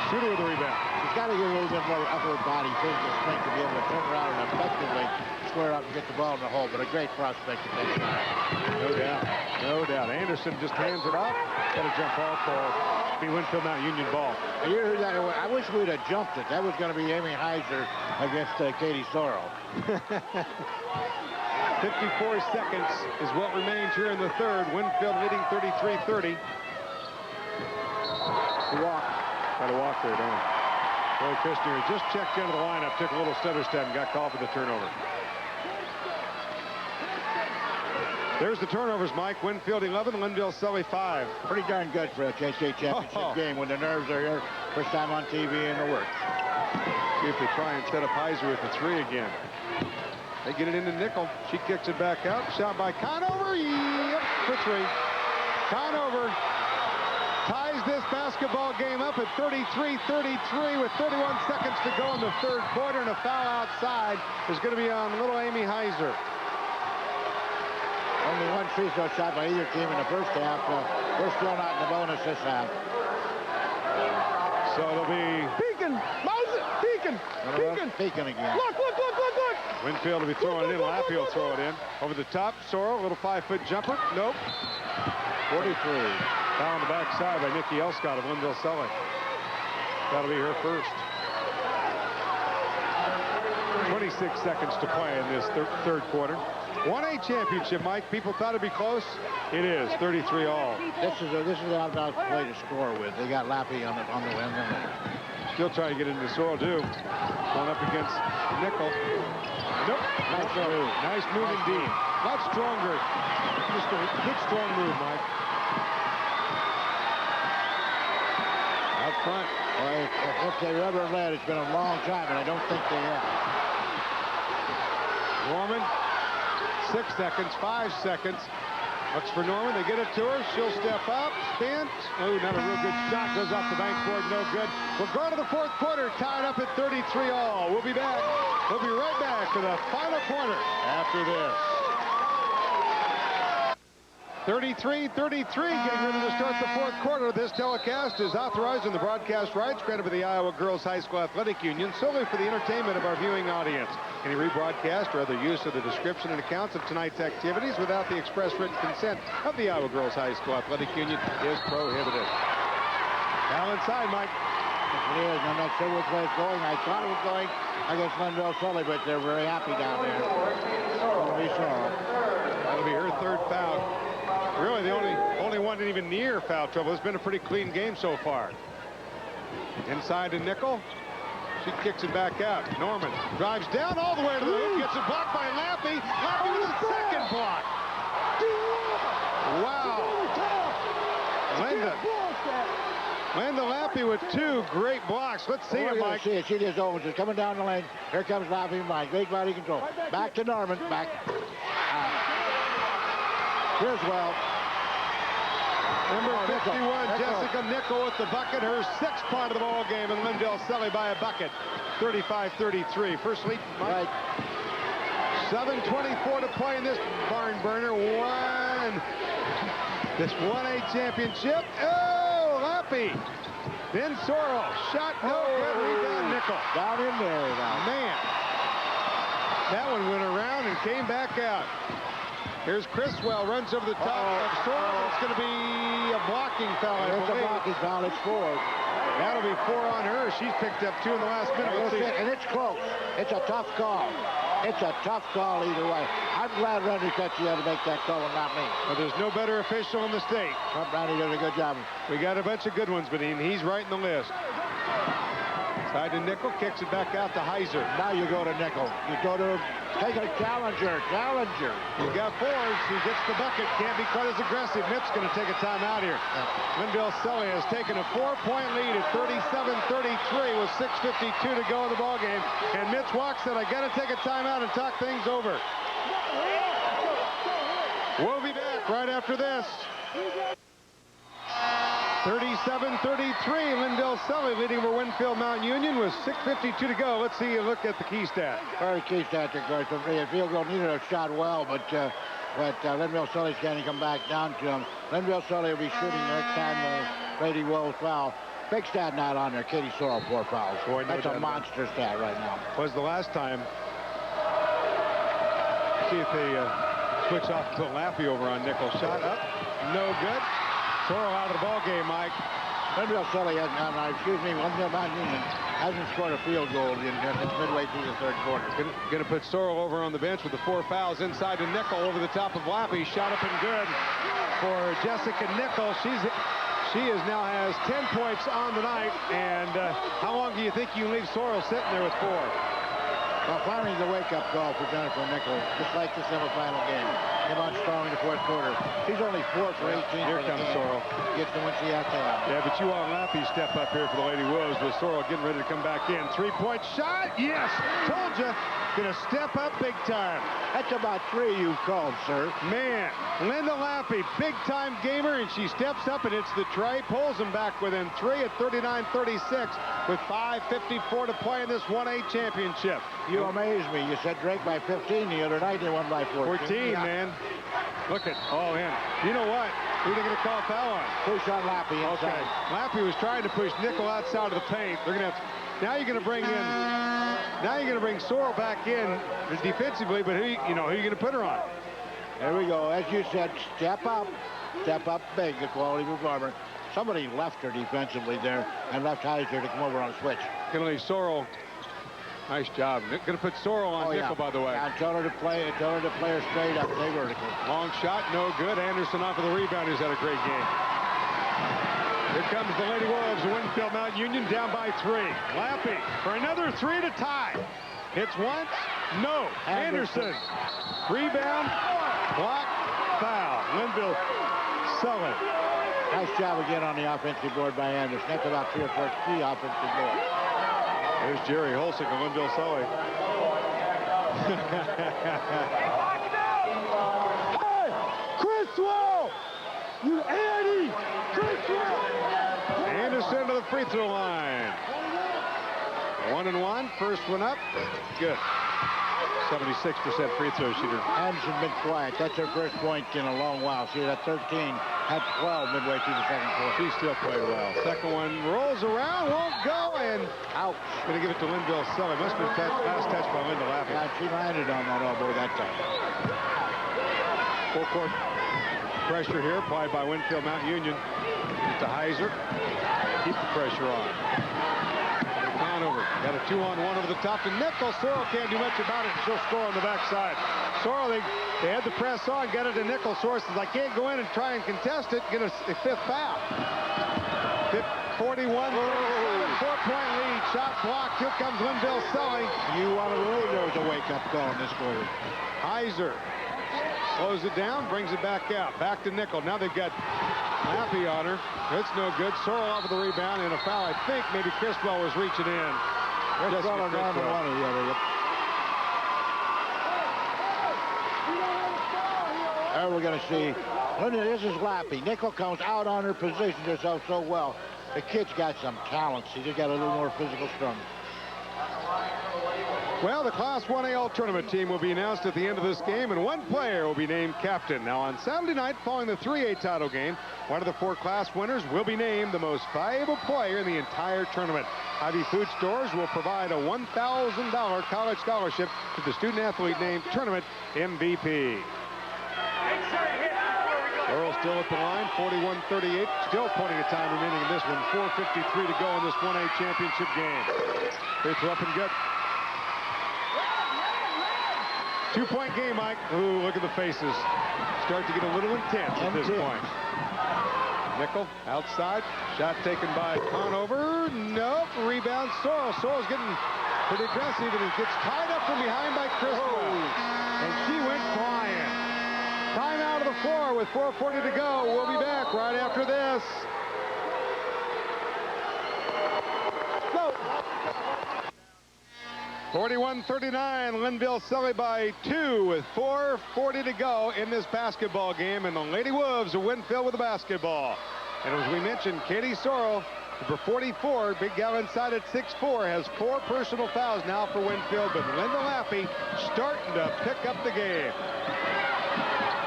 Shooter with the rebound. He's got to get a little bit more upper body physical strength to be able to turn around and effectively square up and get the ball in the hole, but a great prospect to take time. No doubt, no doubt. Anderson just hands it off. Got a jump ball call. Be Winfield-Mt Union ball. I wish we'd have jumped it. That was going to be Ami Huyser against Katie Sorrell. 54 seconds is what remains here in the third. Winfield leading 33-30. Got to walk there, don't we? Boy, Christner just checked into the lineup, took a little stutter step, and got called for the turnover. There's the turnovers, Mike. Winfield 11, Linville-Sully 5. Pretty darn good for a K-State championship game when the nerves are here. First time on TV in the works. See if they try and set up Huyser with the 3 again. They get it into Nickel. She kicks it back out. Shot by Conover. Yep, for 3. Conover ties this basketball game up at 33-33 with 31 seconds to go in the third quarter, and a foul outside is going to be on little Ami Huyser. Only one free throw shot by either team in the first half. We're still not in the bonus this half. So it'll be Peeking. Peeking again. Look. Winfield will be throwing it in. Lappy will throw it in. Over the top, Sorrell, a little 5-foot jumper. Nope. 43. Foul on the backside by Nikki Elskott of Linville-Sully. That'll be her first. 26 seconds to play in this third quarter. 1A championship, Mike. People thought it'd be close. It is 33 all. This is an out-and-out play to score with. They got Lappy on the win. Still trying to get into Sorrell, too. Going up against Nickel. Nope. Nice move indeed. Not stronger. Just a good, strong move, Mike. Out front. Well, if they ever led, it's been a long time, and I don't think they have. Norman, 6 seconds, 5 seconds. Looks for Norman. They get it to her. She'll step up, spins. Oh, not a real good shot. Goes off the backboard. No good. We're going to the fourth quarter. Tied up at 33 all. We'll be back. We'll be right back to the final quarter after this. 33-33, getting ready to start the fourth quarter. This telecast is authorized in the broadcast rights granted by the Iowa Girls High School Athletic Union solely for the entertainment of our viewing audience. Any rebroadcast or other use of the description and accounts of tonight's activities without the express written consent of the Iowa Girls High School Athletic Union is prohibited. Now inside, Mike. It is. I'm not sure which way it's going. I thought it was going against Winfield-Mt, but they're very happy down there. It'll be Sorrell. That'll be her third foul. Really, the only one even near foul trouble. It's been a pretty clean game so far. Inside to Nickel. She kicks it back out. Norman drives down all the way to the hoop. Gets it blocked by Lappy. Lappy with a second block. Wow. Linda Lappy with two great blocks. Let's see it, Mike. See it. She just opens it. Coming down the lane. Here comes Lappy. Mike. Great body control. Back to Norman. Back. Griswold. Number 51, Jessica Nickel with the bucket. Her sixth point of the ball game, and Lindell-Selly by a bucket. 35-33. First lead, Mike. 7:24 to play in this barn burner. This 1A championship. Oh, Lappy. Then Sorrell. Shot no good. Rebound Nickel. Down in there now. Man. That one went around and came back out. Here's Criswell, runs over the top of Sorrell. It's going to be a blocking foul. It's a blocking foul. It's 4. That'll be 4 on her. She's picked up 2 in the last minute. And it's close. It's a tough call. It's a tough call either way. I'm glad Randy Cutchy had to make that call and not me. But there's no better official in the state. Randy does a good job. We got a bunch of good ones, but he's right in the list. Side to Nickel, kicks it back out to Huyser. Now you go to Nickel. You go to take a challenger. You got 4s. He gets the bucket. Can't be quite as aggressive. Mitt's going to take a timeout here. Lindell-Selly has taken a 4-point lead at 37-33 with 6:52 to go in the ballgame. And Mitch Walk said, I got to take a timeout and talk things over. We'll be back right after this. 37-33, Lindell-Selly leading over Winfield-Mt Union with 6:52 to go. Let's see a look at the key stat. Very key stat, of course. The field goal needed a shot well, but Lindell-Selly's going to come back down to him. Lindell-Selly will be shooting the next time Brady Wills foul. Big stat not on there. Katie Sorrell, 4 fouls. Boy, that's a monster stat right now. Was the last time. See if they switch off to Lappy over on Nickel. Shot up. No good. Sorrell out of the ball game, Mike. Lindell-Selly Winfield-Mt Union hasn't scored a field goal since midway through the third quarter. Going to put Sorrell over on the bench with the 4 fouls inside to Nickel over the top of Lappy. Shot up and good for Jessica Nickel. She now has 10 points on the night. And how long do you think you leave Sorrell sitting there with 4? Well, finally the wake-up call for Jennifer Nickel, just like the semifinal game. Came on strong in the fourth quarter. She's only 4 for 18. Here comes Sorrel. Gets the win she has to have. Yeah, but you want Lappy step up here for the Lady Wolves with Sorrel getting ready to come back in. 3-point shot. Yes. Told you. Going to step up big time. That's about 3 you've called, sir. Man, Linda Lappy, big-time gamer, and she steps up and hits the tray, pulls them back within 3 at 39-36 with 5:54 to play in this 1A championship. You amaze me. You said Drake by 15 the other night. They won by 14. 14, yeah. Man. Look at all in. You know what? Who are they going to call a foul on? Push on Lappy inside. Okay. Lappy was trying to push Nickel outside of the paint. They're going to have. Now you're going to bring in. Now you're going to bring Sorrell back in defensively, but who you going to put her on? There we go. As you said, step up big. The quality performer. Somebody left her defensively there and left Huyser to come over on a switch. Going to leave Sorrell. Nice job. Going to put Sorrell on Nickel, by the way. Yeah, tell her to play her straight up, stay vertical. Long shot, no good. Anderson off of the rebound, who's had a great game. Here comes the Lady Wolves of Winfield-Mt Union down by 3. Lappy for another 3 to tie. Hits once, no. Anderson. Rebound, block, foul. Linville-Selly. Nice job again on the offensive board by Anderson. That's about 3 or 4 key offensive boards. There's Jerry Holsick of Linville-Selly. Hey, Chris Wall! You Eddie! Anderson to the free throw line. 1-1. First one up. Good. 76% free throw shooter. Anderson been quiet. That's her first point in a long while. She was at 13, had 12 midway through the second quarter. She still played well. Second one rolls around, won't go, and out. Going to give it to Winfield-Mt. Must have been last touch by Linda Lappy. Yeah, she landed on that elbow that time. Full court pressure here applied by Winfield-Mt Union. To Huyser. Keep the pressure on. Over. Got a 2-on-1 over the top to Nickel. Sorrell can't do much about it. She'll score on the backside. Sorrell, they had the press on, got it to Nickel. Sorrell says, I can't go in and try and contest it. Get a fifth foul. 41, 4-point lead. Shot blocked. Here comes Winfield-Sully. You want to believe there was a wake-up call in this quarter. Huyser slows it down, brings it back out. Back to Nickel. Now they've got Lappy on her. It's no good. Sorrell off of the rebound and a foul. I think maybe Criswell was reaching in. Criswell and Norman one or the other. There we're going to see. This is Lappy. Nickel comes out on her, positions herself so well. The kid's got some talent. She just got a little more physical strength. Well, the Class 1A All-Tournament team will be announced at the end of this game, and one player will be named captain. Now, on Saturday night, following the 3A title game, one of the 4 class winners will be named the most valuable player in the entire tournament. Ivy Food Stores will provide a $1,000 college scholarship to the student-athlete named Tournament MVP. Earl still at the line, 41-38. Still plenty of time remaining in this one. 4:53 to go in this 1A championship game. Free throw up and good. 2-point game, Mike. Ooh, look at the faces. Start to get a little intense at this point. Nickel outside. Shot taken by Conover. Nope. Rebound Sorrell. Sorrell's getting pretty aggressive, and it gets tied up from behind by Criswell. And she went flying. Time out of the floor with 4:40 to go. We'll be back right after this. Go. 41-39, Linville-Sully by 2 with 4:40 to go in this basketball game, and the Lady Wolves of Winfield with the basketball. And as we mentioned, Katie Sorrell, number 44, big gal inside at 6'4", has 4 personal fouls now for Winfield, but Linda Lappy starting to pick up the game.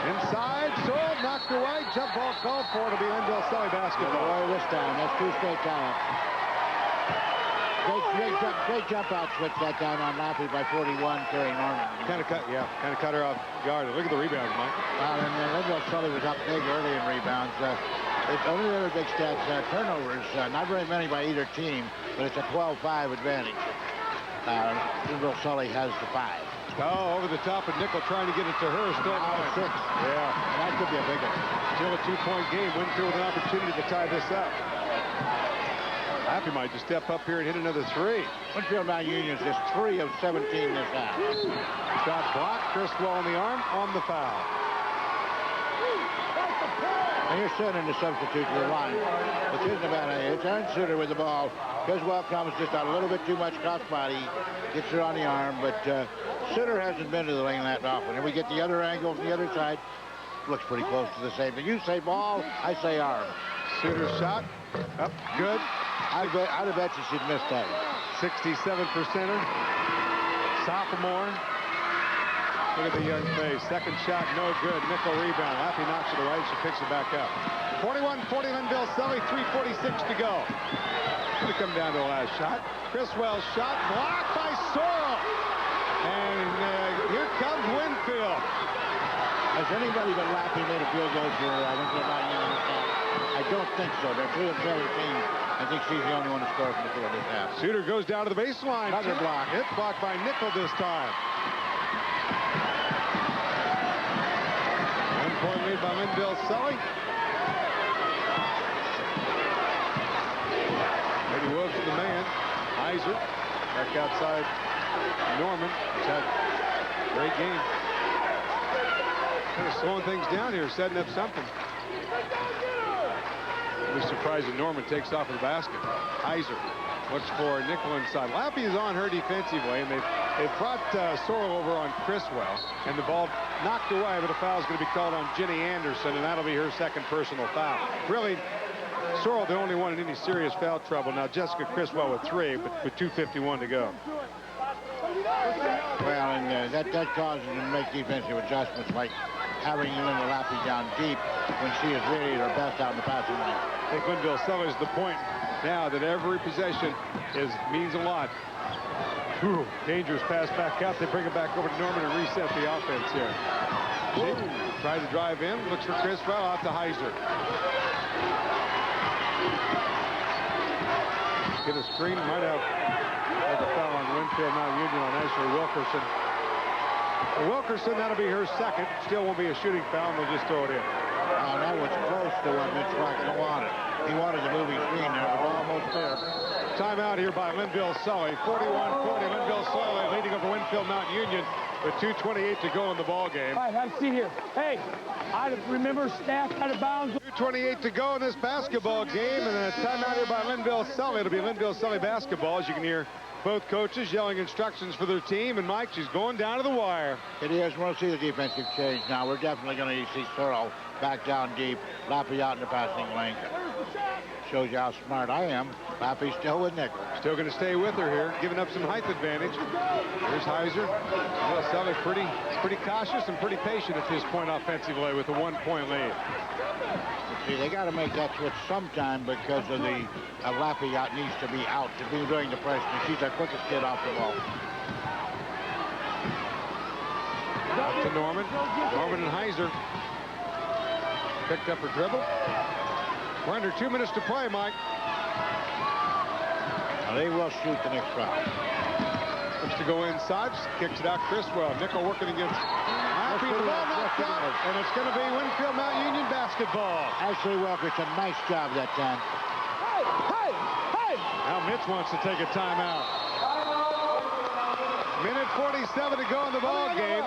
Inside, Sorrell knocked away, jump ball called for. It'll be Linville-Sully basketball. Away this time, that's 2 straight times. Great jump out switch that time on Lappy by 41, Terry Norman. Kind of cut her off guard. Look at the rebounds, Mike. And Linville-Sully was up big early in rebounds. It's only the other big stats, turnovers, not very many by either team, but it's a 12-5 advantage. Linville-Sully has the 5. Oh, over the top of Nickel trying to get it to her. Still 6. Yeah. And that could be a big one. Still a 2-point game. Winfield with an opportunity to tie this up. Lappy might just step up here and hit another 3. Winfield-Mt Union is just 3 of 17 this half. Shot blocked. Criswell on the arm on the foul. And you're sending the substitute to the line. It's his advantage. It's Aaron Sutter with the ball. Criswell comes just a little bit too much crossbody. Gets her on the arm, but Sutter hasn't been to the lane that often. And we get the other angle from the other side. Looks pretty close to the same thing. You say ball, I say arm. Sutter shot. Up. Good. I'd bet you she'd miss that. 67%er. Sophomore. Look at the young face. Second shot, no good. Nickel rebound. Lappy knocks it away. She picks it back up. 41-40 Linville-Sully. 3:46 to go. Going to come down to the last shot. Criswell's shot blocked by Sorrell. And here comes Winfield. Has anybody but Lappy made a field goal for Winfield-Mt Union this half? I don't think so. They're 3 of 17. I think she's the only one to score from the field this half. Sutter goes down to the baseline. Another block. It's blocked by Nickel this time. 1-point lead by Linville-Sully. Lady Wolves to the man. Huyser back outside Norman. He's had a great game. Kind of slowing things down here, setting up something. I'll be surprised if Norman takes off with the basket. Huyser looks for nickel inside. Lappy is on her defensively, and they've brought Sorrell over on Criswell, and the ball knocked away, but a foul is going to be called on Ginny Anderson, and that'll be her second personal foul. Really, Sorrell the only one in any serious foul trouble. Now Jessica Criswell with 3, but with 2:51 to go. Well, and that causes them to make defensive adjustments, like having Linda Lappy down deep when she is really at her best out in the passing lane. I think Winfield-Mt is the point now that every possession means a lot. Ooh, dangerous pass back out. They bring it back over to Norman and reset the offense here. She tried to drive in, looks for Criswell, out to Huyser. Get a screen, might have a foul on Winfield-Mt Union on Ashley Wilkerson. For Wilkerson, that'll be her second. Still won't be a shooting foul, and they'll just throw it in. That was close to what Mitch Rocket wanted. He wanted the moving screen there, but almost there. Timeout here by Linville-Sully. 41-40. Linville-Sully leading over Winfield-Mt Union with 2:28 to go in the ball game. All right, have a seat here. Hey, I remember snap out of bounds. 2:28 to go in this basketball game, and a timeout here by Linville-Sully. It'll be Linville-Sully basketball, as you can hear both coaches yelling instructions for their team. And Mike, she's going down to the wire. It is. We'll see the defensive change now. We're definitely going to see Sorrell back down deep. Lappy out in the passing lane. Shows you how smart I am. Lappy still with nickel. Still going to stay with her here, giving up some height advantage. Here's Huyser. Sully pretty cautious and pretty patient at this point offensively with a 1-point lead. See, they got to make that switch sometime because of the Lappy out needs to be out to be doing the pressure. She's the quickest kid off the ball. Out to Norman. Norman and Huyser picked up her dribble. We're under 2 minutes to play, Mike. Now they will shoot the next foul. Looks to go inside. Kicks it out. Criswell. Nickel working against Lappy. The ball knocked out, and it's going to be Winfield-Mt Union basketball. Ashley Wilkerson, nice job that time. Hey! Now Mitch wants to take a timeout. Minute 47 to go in the ball game.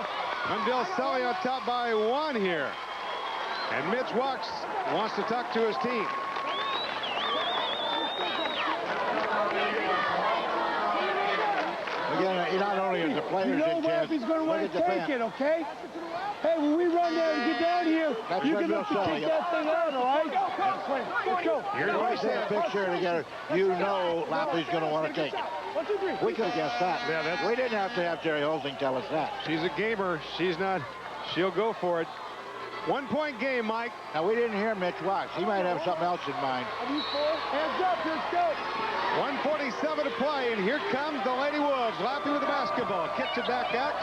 Linville-Sully on top by 1 here. And Mitch wants to talk to his team. Again, not only is the players in chance, he's going to want to take it, okay? Hey, when we run there and get down here, you can look to take that thing out, all right? Let's go. You're going to see a picture together. You know Lappy's going to want to take it. 1, 2, 3. We could have guessed that. Yeah, we didn't have to have Terry Holsing tell us that. She's a gamer. She'll go for it. 1-point game, Mike. Now, we didn't hear Mitch Wax. He might have something else in mind. Hands up, let's go. 1:47 to play, and here comes the Lady Wolves. Lappy with the basketball. Kicks it back out.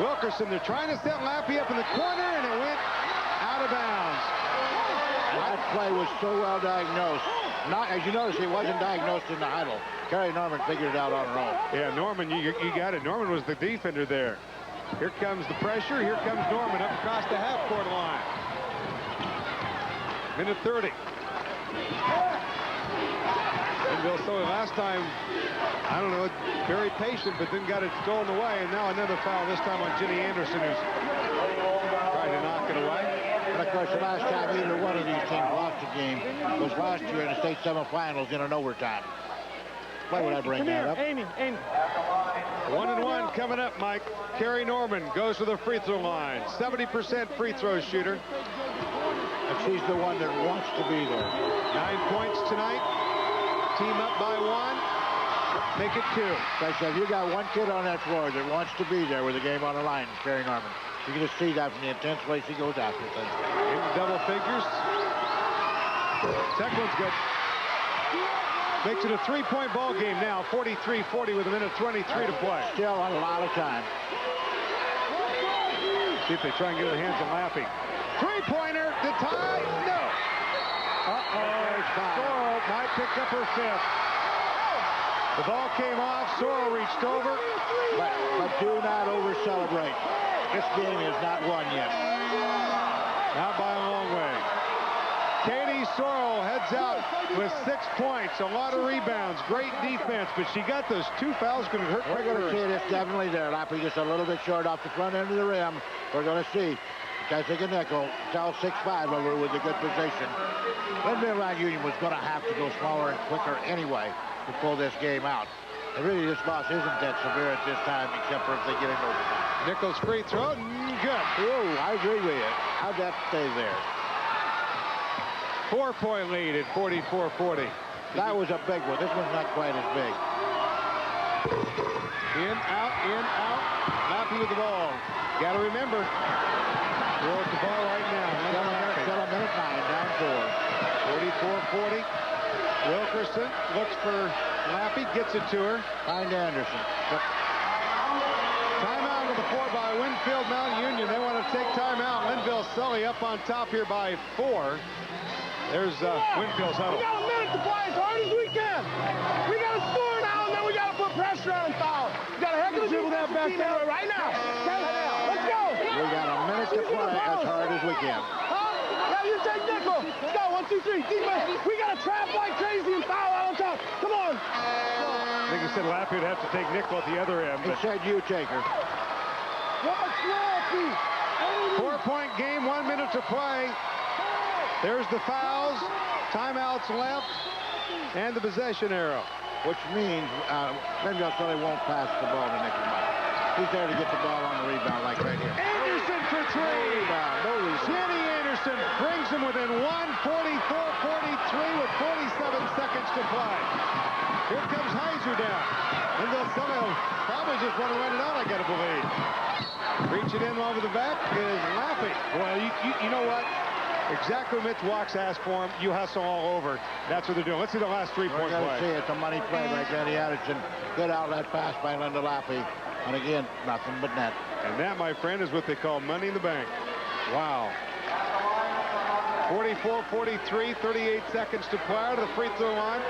Wilkerson, they're trying to set Lappy up in the corner, and it went out of bounds. That play was so well diagnosed. As you notice, it wasn't diagnosed in the huddle. Carrie Norman figured it out on her own. Yeah, Norman, you got it. Norman was the defender there. Here comes the pressure. Here comes Norman up across the half-court line. Minute 30. Linville-Sully last time, I don't know, very patient, but then got it stolen away. And now another foul, this time on Ginny Anderson, who's trying to knock it away. And of course, the last time either one of these teams lost a game was last year in the state semifinals in an overtime. Why would I bring that up? Amy. 1-1 coming up, Mike. Carrie Norman goes to the free throw line. 70% free throw shooter. And she's the one that wants to be there. 9 points tonight. Team up by 1. Make it 2. Like I said, you got one kid on that floor that wants to be there with the game on the line, Carrie Norman. You can just see that from the intense way she goes after things. In double figures. Second one's good. Makes it a 3-point ball game now. 43-40 with a minute 23 to play. Still a lot of time. See if they try and get their hands on Lappy. 3-pointer to tie. No. Sorrell might pick up her 5th. The ball came off. Sorrell reached over. But do not over-celebrate. This game is not won yet. Not by a long way. Katie Sorrell heads out with 6 points, a lot of rebounds, great defense, but she got those 2 fouls going to hurt. We're going to see it. It's definitely there. Lappy just a little bit short off the front end of the rim. We're going to see. Guys take a nickel. Tell 6'5" over with a good position. Winfield-Mt Union was going to have to go smaller and quicker anyway to pull this game out. And really, this loss isn't that severe at this time, except for if they get it overtime. Nichols free throw, good. Whoa, I agree with you. How'd that stay there? 4-point lead at 44-40. That was a big one. This one's not quite as big. In, out, in, out. Lappy with the ball. Got to remember, throw at the ball right now. Still a minute 9, down 4. 44-40. Wilkerson looks for Lappy, gets it to her. Find Anderson. Timeout to the 4 by Winfield-Mt Union. They want to take timeout. Linville-Sully up on top here by 4. There's Winfield's huddle. We got a minute to play as hard as we can. We got to score now, and then we got to put pressure on foul. We got a heck of a dribble that back there right now. Let's go. We got a minute to play as hard as we can. Now you take nickel. Let's go. 1, 2, 3. Defense. We got to trap like crazy and foul out on top. Come on. I think he said Lappy would have to take nickel at the other end. He said you take her. What's Lappy? 4-point game, 1 minute to play. There's the fouls, timeouts left, and the possession arrow. Which means Winfield-Sully won't pass the ball to Nickelback. He's there to get the ball on the rebound, like right here. Anderson for 3. No rebound. Jenny Anderson brings him within 1, 44-43 with 47 seconds to play. Here comes Huyser down. Winfield-Sully will probably just want to run it out, I gotta believe. Reach it in over the back is Lappy. Well, you know what? Exactly what Mitch Walks asked for him. You hustle all over. That's what they're doing. Let's see the last 3-point We're going play. to see it's a money play by Jenny Anderson. Good outlet pass by Linda Lappy. And again, nothing but net. And that, my friend, is what they call money in the bank. Wow. 44-43, 38 seconds to play to the free throw line.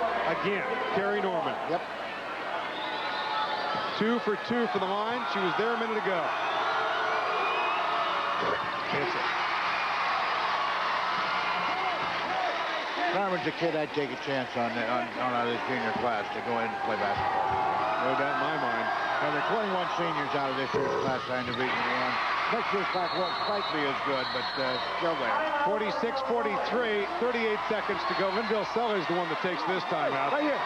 Again, Carrie Norman. Yep. 2 for 2 for the line. She was there a minute ago. Hits it. Norman's a kid I'd take a chance on this junior class to go in and play basketball. No doubt in my mind. And there are 21 seniors out of this year's class signed to Division I. Next year's class won't quite be as good, but still there. 46-43, 38 seconds to go. Linville-Sully is the one that takes this time out. Right here.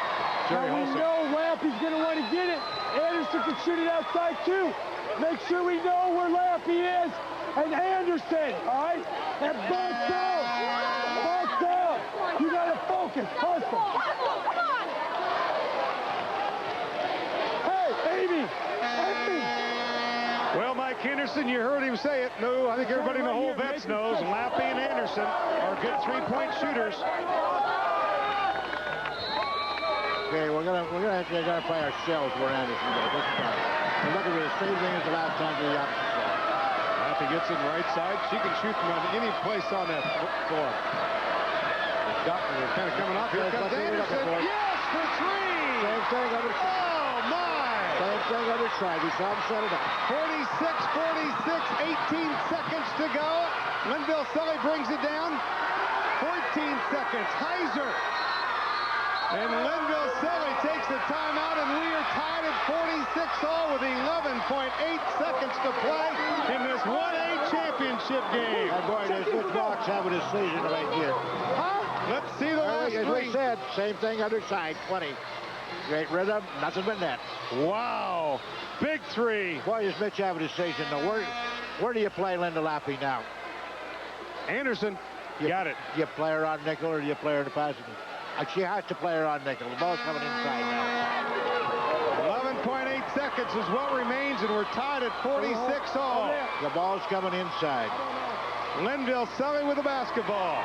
Jerry Now we Holson. know Lappy's going to want to get it. Anderson can shoot it outside, too. Make sure we know where Lappy is. And Anderson, all right? That bust out. Bust out. You got to focus. Hustle. Hey, Amy. Well, Mike Henderson, you heard him say it. No, I think everybody in the whole Vets knows Lappy and Anderson are good 3-point shooters. Okay, we're gonna have to identify ourselves where Anderson goes. This time. We're looking for the same thing as the last time to the opposite side. Lappy gets in right side. She can shoot from any place on that floor. They're kind of coming off. Here comes Anderson. Yes, for 3. Same thing other side. Oh, my. Same thing other side. We saw him set it up. 46-46, 18 seconds to go. Linville-Sully brings it down. 14 seconds. Huyser. And Linville-Sully takes the timeout, and we are tied at 46-all with 11.8 seconds to play in this 1A championship game. And boy, does this box have a decision right here. Let's see the last As 3. we said, same thing other side, 20. Great rhythm, nothing but net. Wow. Big 3. Boy, does Mitch have a decision. Now, where do you play Linda Lappy now? Anderson, got it. Do you play her on nickel or do you play her to passing? She has to play her on nickel. The ball's coming inside now. 11.8 seconds is what remains, and we're tied at 46-all. The ball's coming inside. Linville-Sully with the basketball.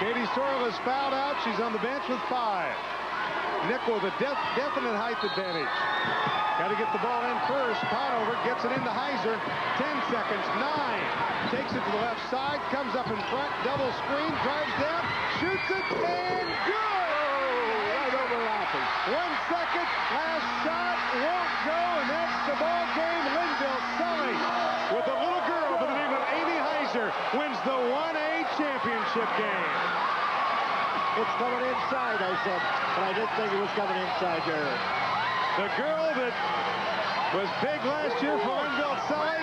Katie Sorrell is fouled out. She's on the bench with 5. Nickel with a definite height advantage. Got to get the ball in first. Conover gets it into Huyser. 10 seconds, 9. Takes it to the left side, comes up in front, double screen, drives down, shoots it, and good! Right over Lappy. 1 second, last shot, won't go, and that's the ball game. Linville-Sully, with a little girl by the name of Ami Huyser, wins the 1A championship game. It's coming inside, I said, but I didn't think it was coming inside there. The girl that was big last year for Winfield-Sully.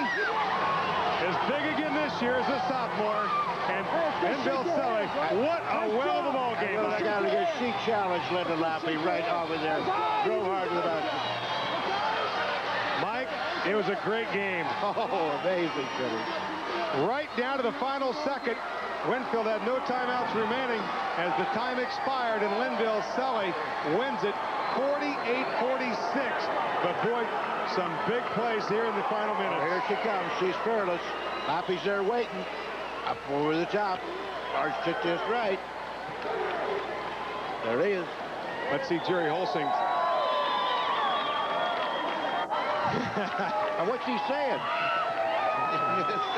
Is big again this year as a sophomore. And Winfield-Sully, what a well of a ball game. I got to get seat challenge, Linda Lappy, right over there. Drove hard to the basket. Mike, it was a great game. Oh, amazing, Billy. Right down to the final second. Winfield had no timeouts remaining as the time expired, and Winfield-Sully wins it 48-46. But boy, some big plays here in the final minutes. Here she comes. She's fearless. Lappy's there waiting. Up over the top. Arched it just right. There he is. Let's see Jerry Holsing. And what's he saying?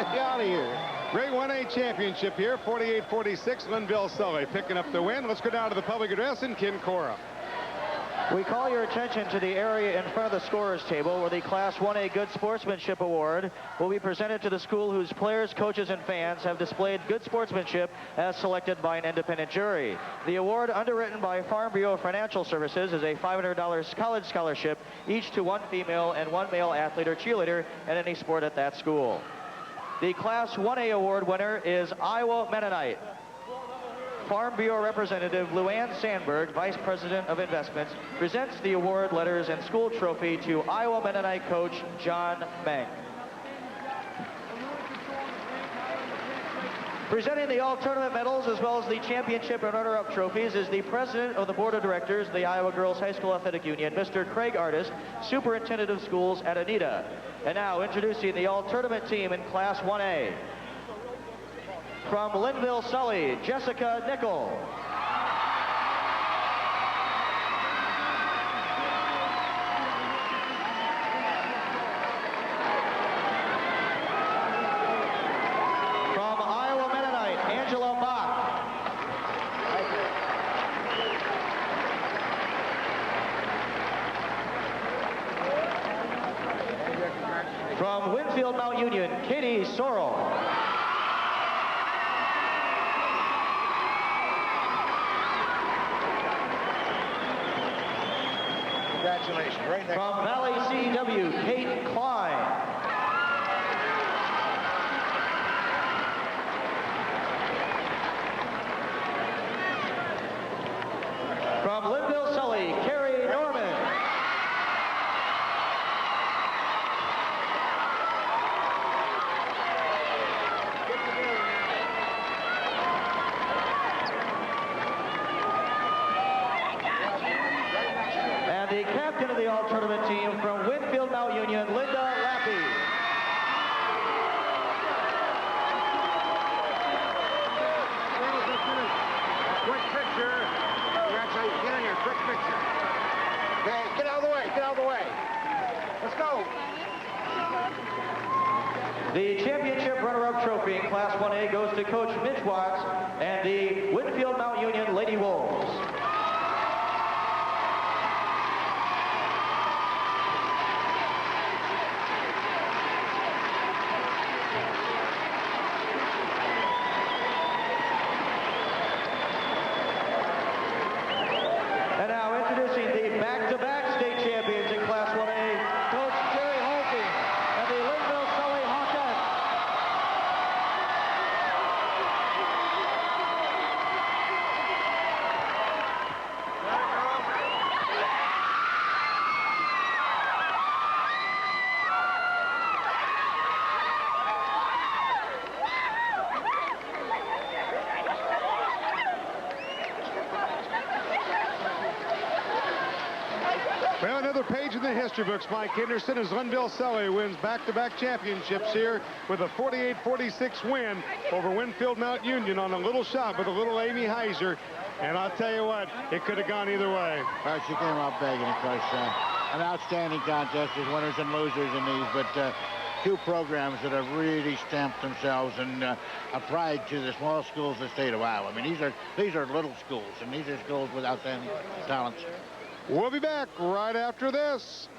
Stay out of here. Great 1A championship here, 48-46. Winfield-Sully picking up the win. Let's go down to the public address in Kincora. We call your attention to the area in front of the scorer's table where the Class 1A Good Sportsmanship Award will be presented to the school whose players, coaches, and fans have displayed good sportsmanship as selected by an independent jury. The award, underwritten by Farm Bureau Financial Services, is a $500 college scholarship, each to one female and one male athlete or cheerleader in any sport at that school. The Class 1A award winner is Iowa Mennonite. Farm Bureau Representative Luann Sandberg, Vice President of Investments, presents the award letters and school trophy to Iowa Mennonite coach John Meng. Presenting the all-tournament medals as well as the championship and runner-up trophies is the President of the Board of Directors of the Iowa Girls High School Athletic Union, Mr. Craig Artist, Superintendent of Schools at Anita. And now introducing the all-tournament team in Class 1A. From Linville-Sully, Jessica Nickel. From Iowa Mennonite, Angela Bach. From Winfield-Mt Union, Katie Sorrell. Congratulations. Right next. From Valley CW, Kate Klein. From Linville-Sully, Carrie Norman. And the captain of the all-tournament team from Winfield-Mt Union, Linda Lappy. Quick picture. Congratulations. Get in here. Quick picture. Okay, get out of the way. Get out of the way. Let's go. The championship runner-up trophy in Class 1A goes to Coach Mitch Watts and the Winfield-Mt Union Lady Wolves. And now introducing the back-to-back state champions in Class 1A, Coach Jerry Holsing and the Linville-Sully Hawkettes. Well, another page in the history books, Mike Henderson, as Linville-Sully wins back-to-back championships here with a 48-46 win over Winfield-Mt Union on a little shot with a little Ami Huyser. And I'll tell you what, it could have gone either way. Well, she came out begging, of course. An outstanding contest. There's winners and losers in these, but two programs that have really stamped themselves and a pride to the small schools of the state of Iowa. I mean, these are little schools, and these are schools with outstanding talents. We'll be back right after this.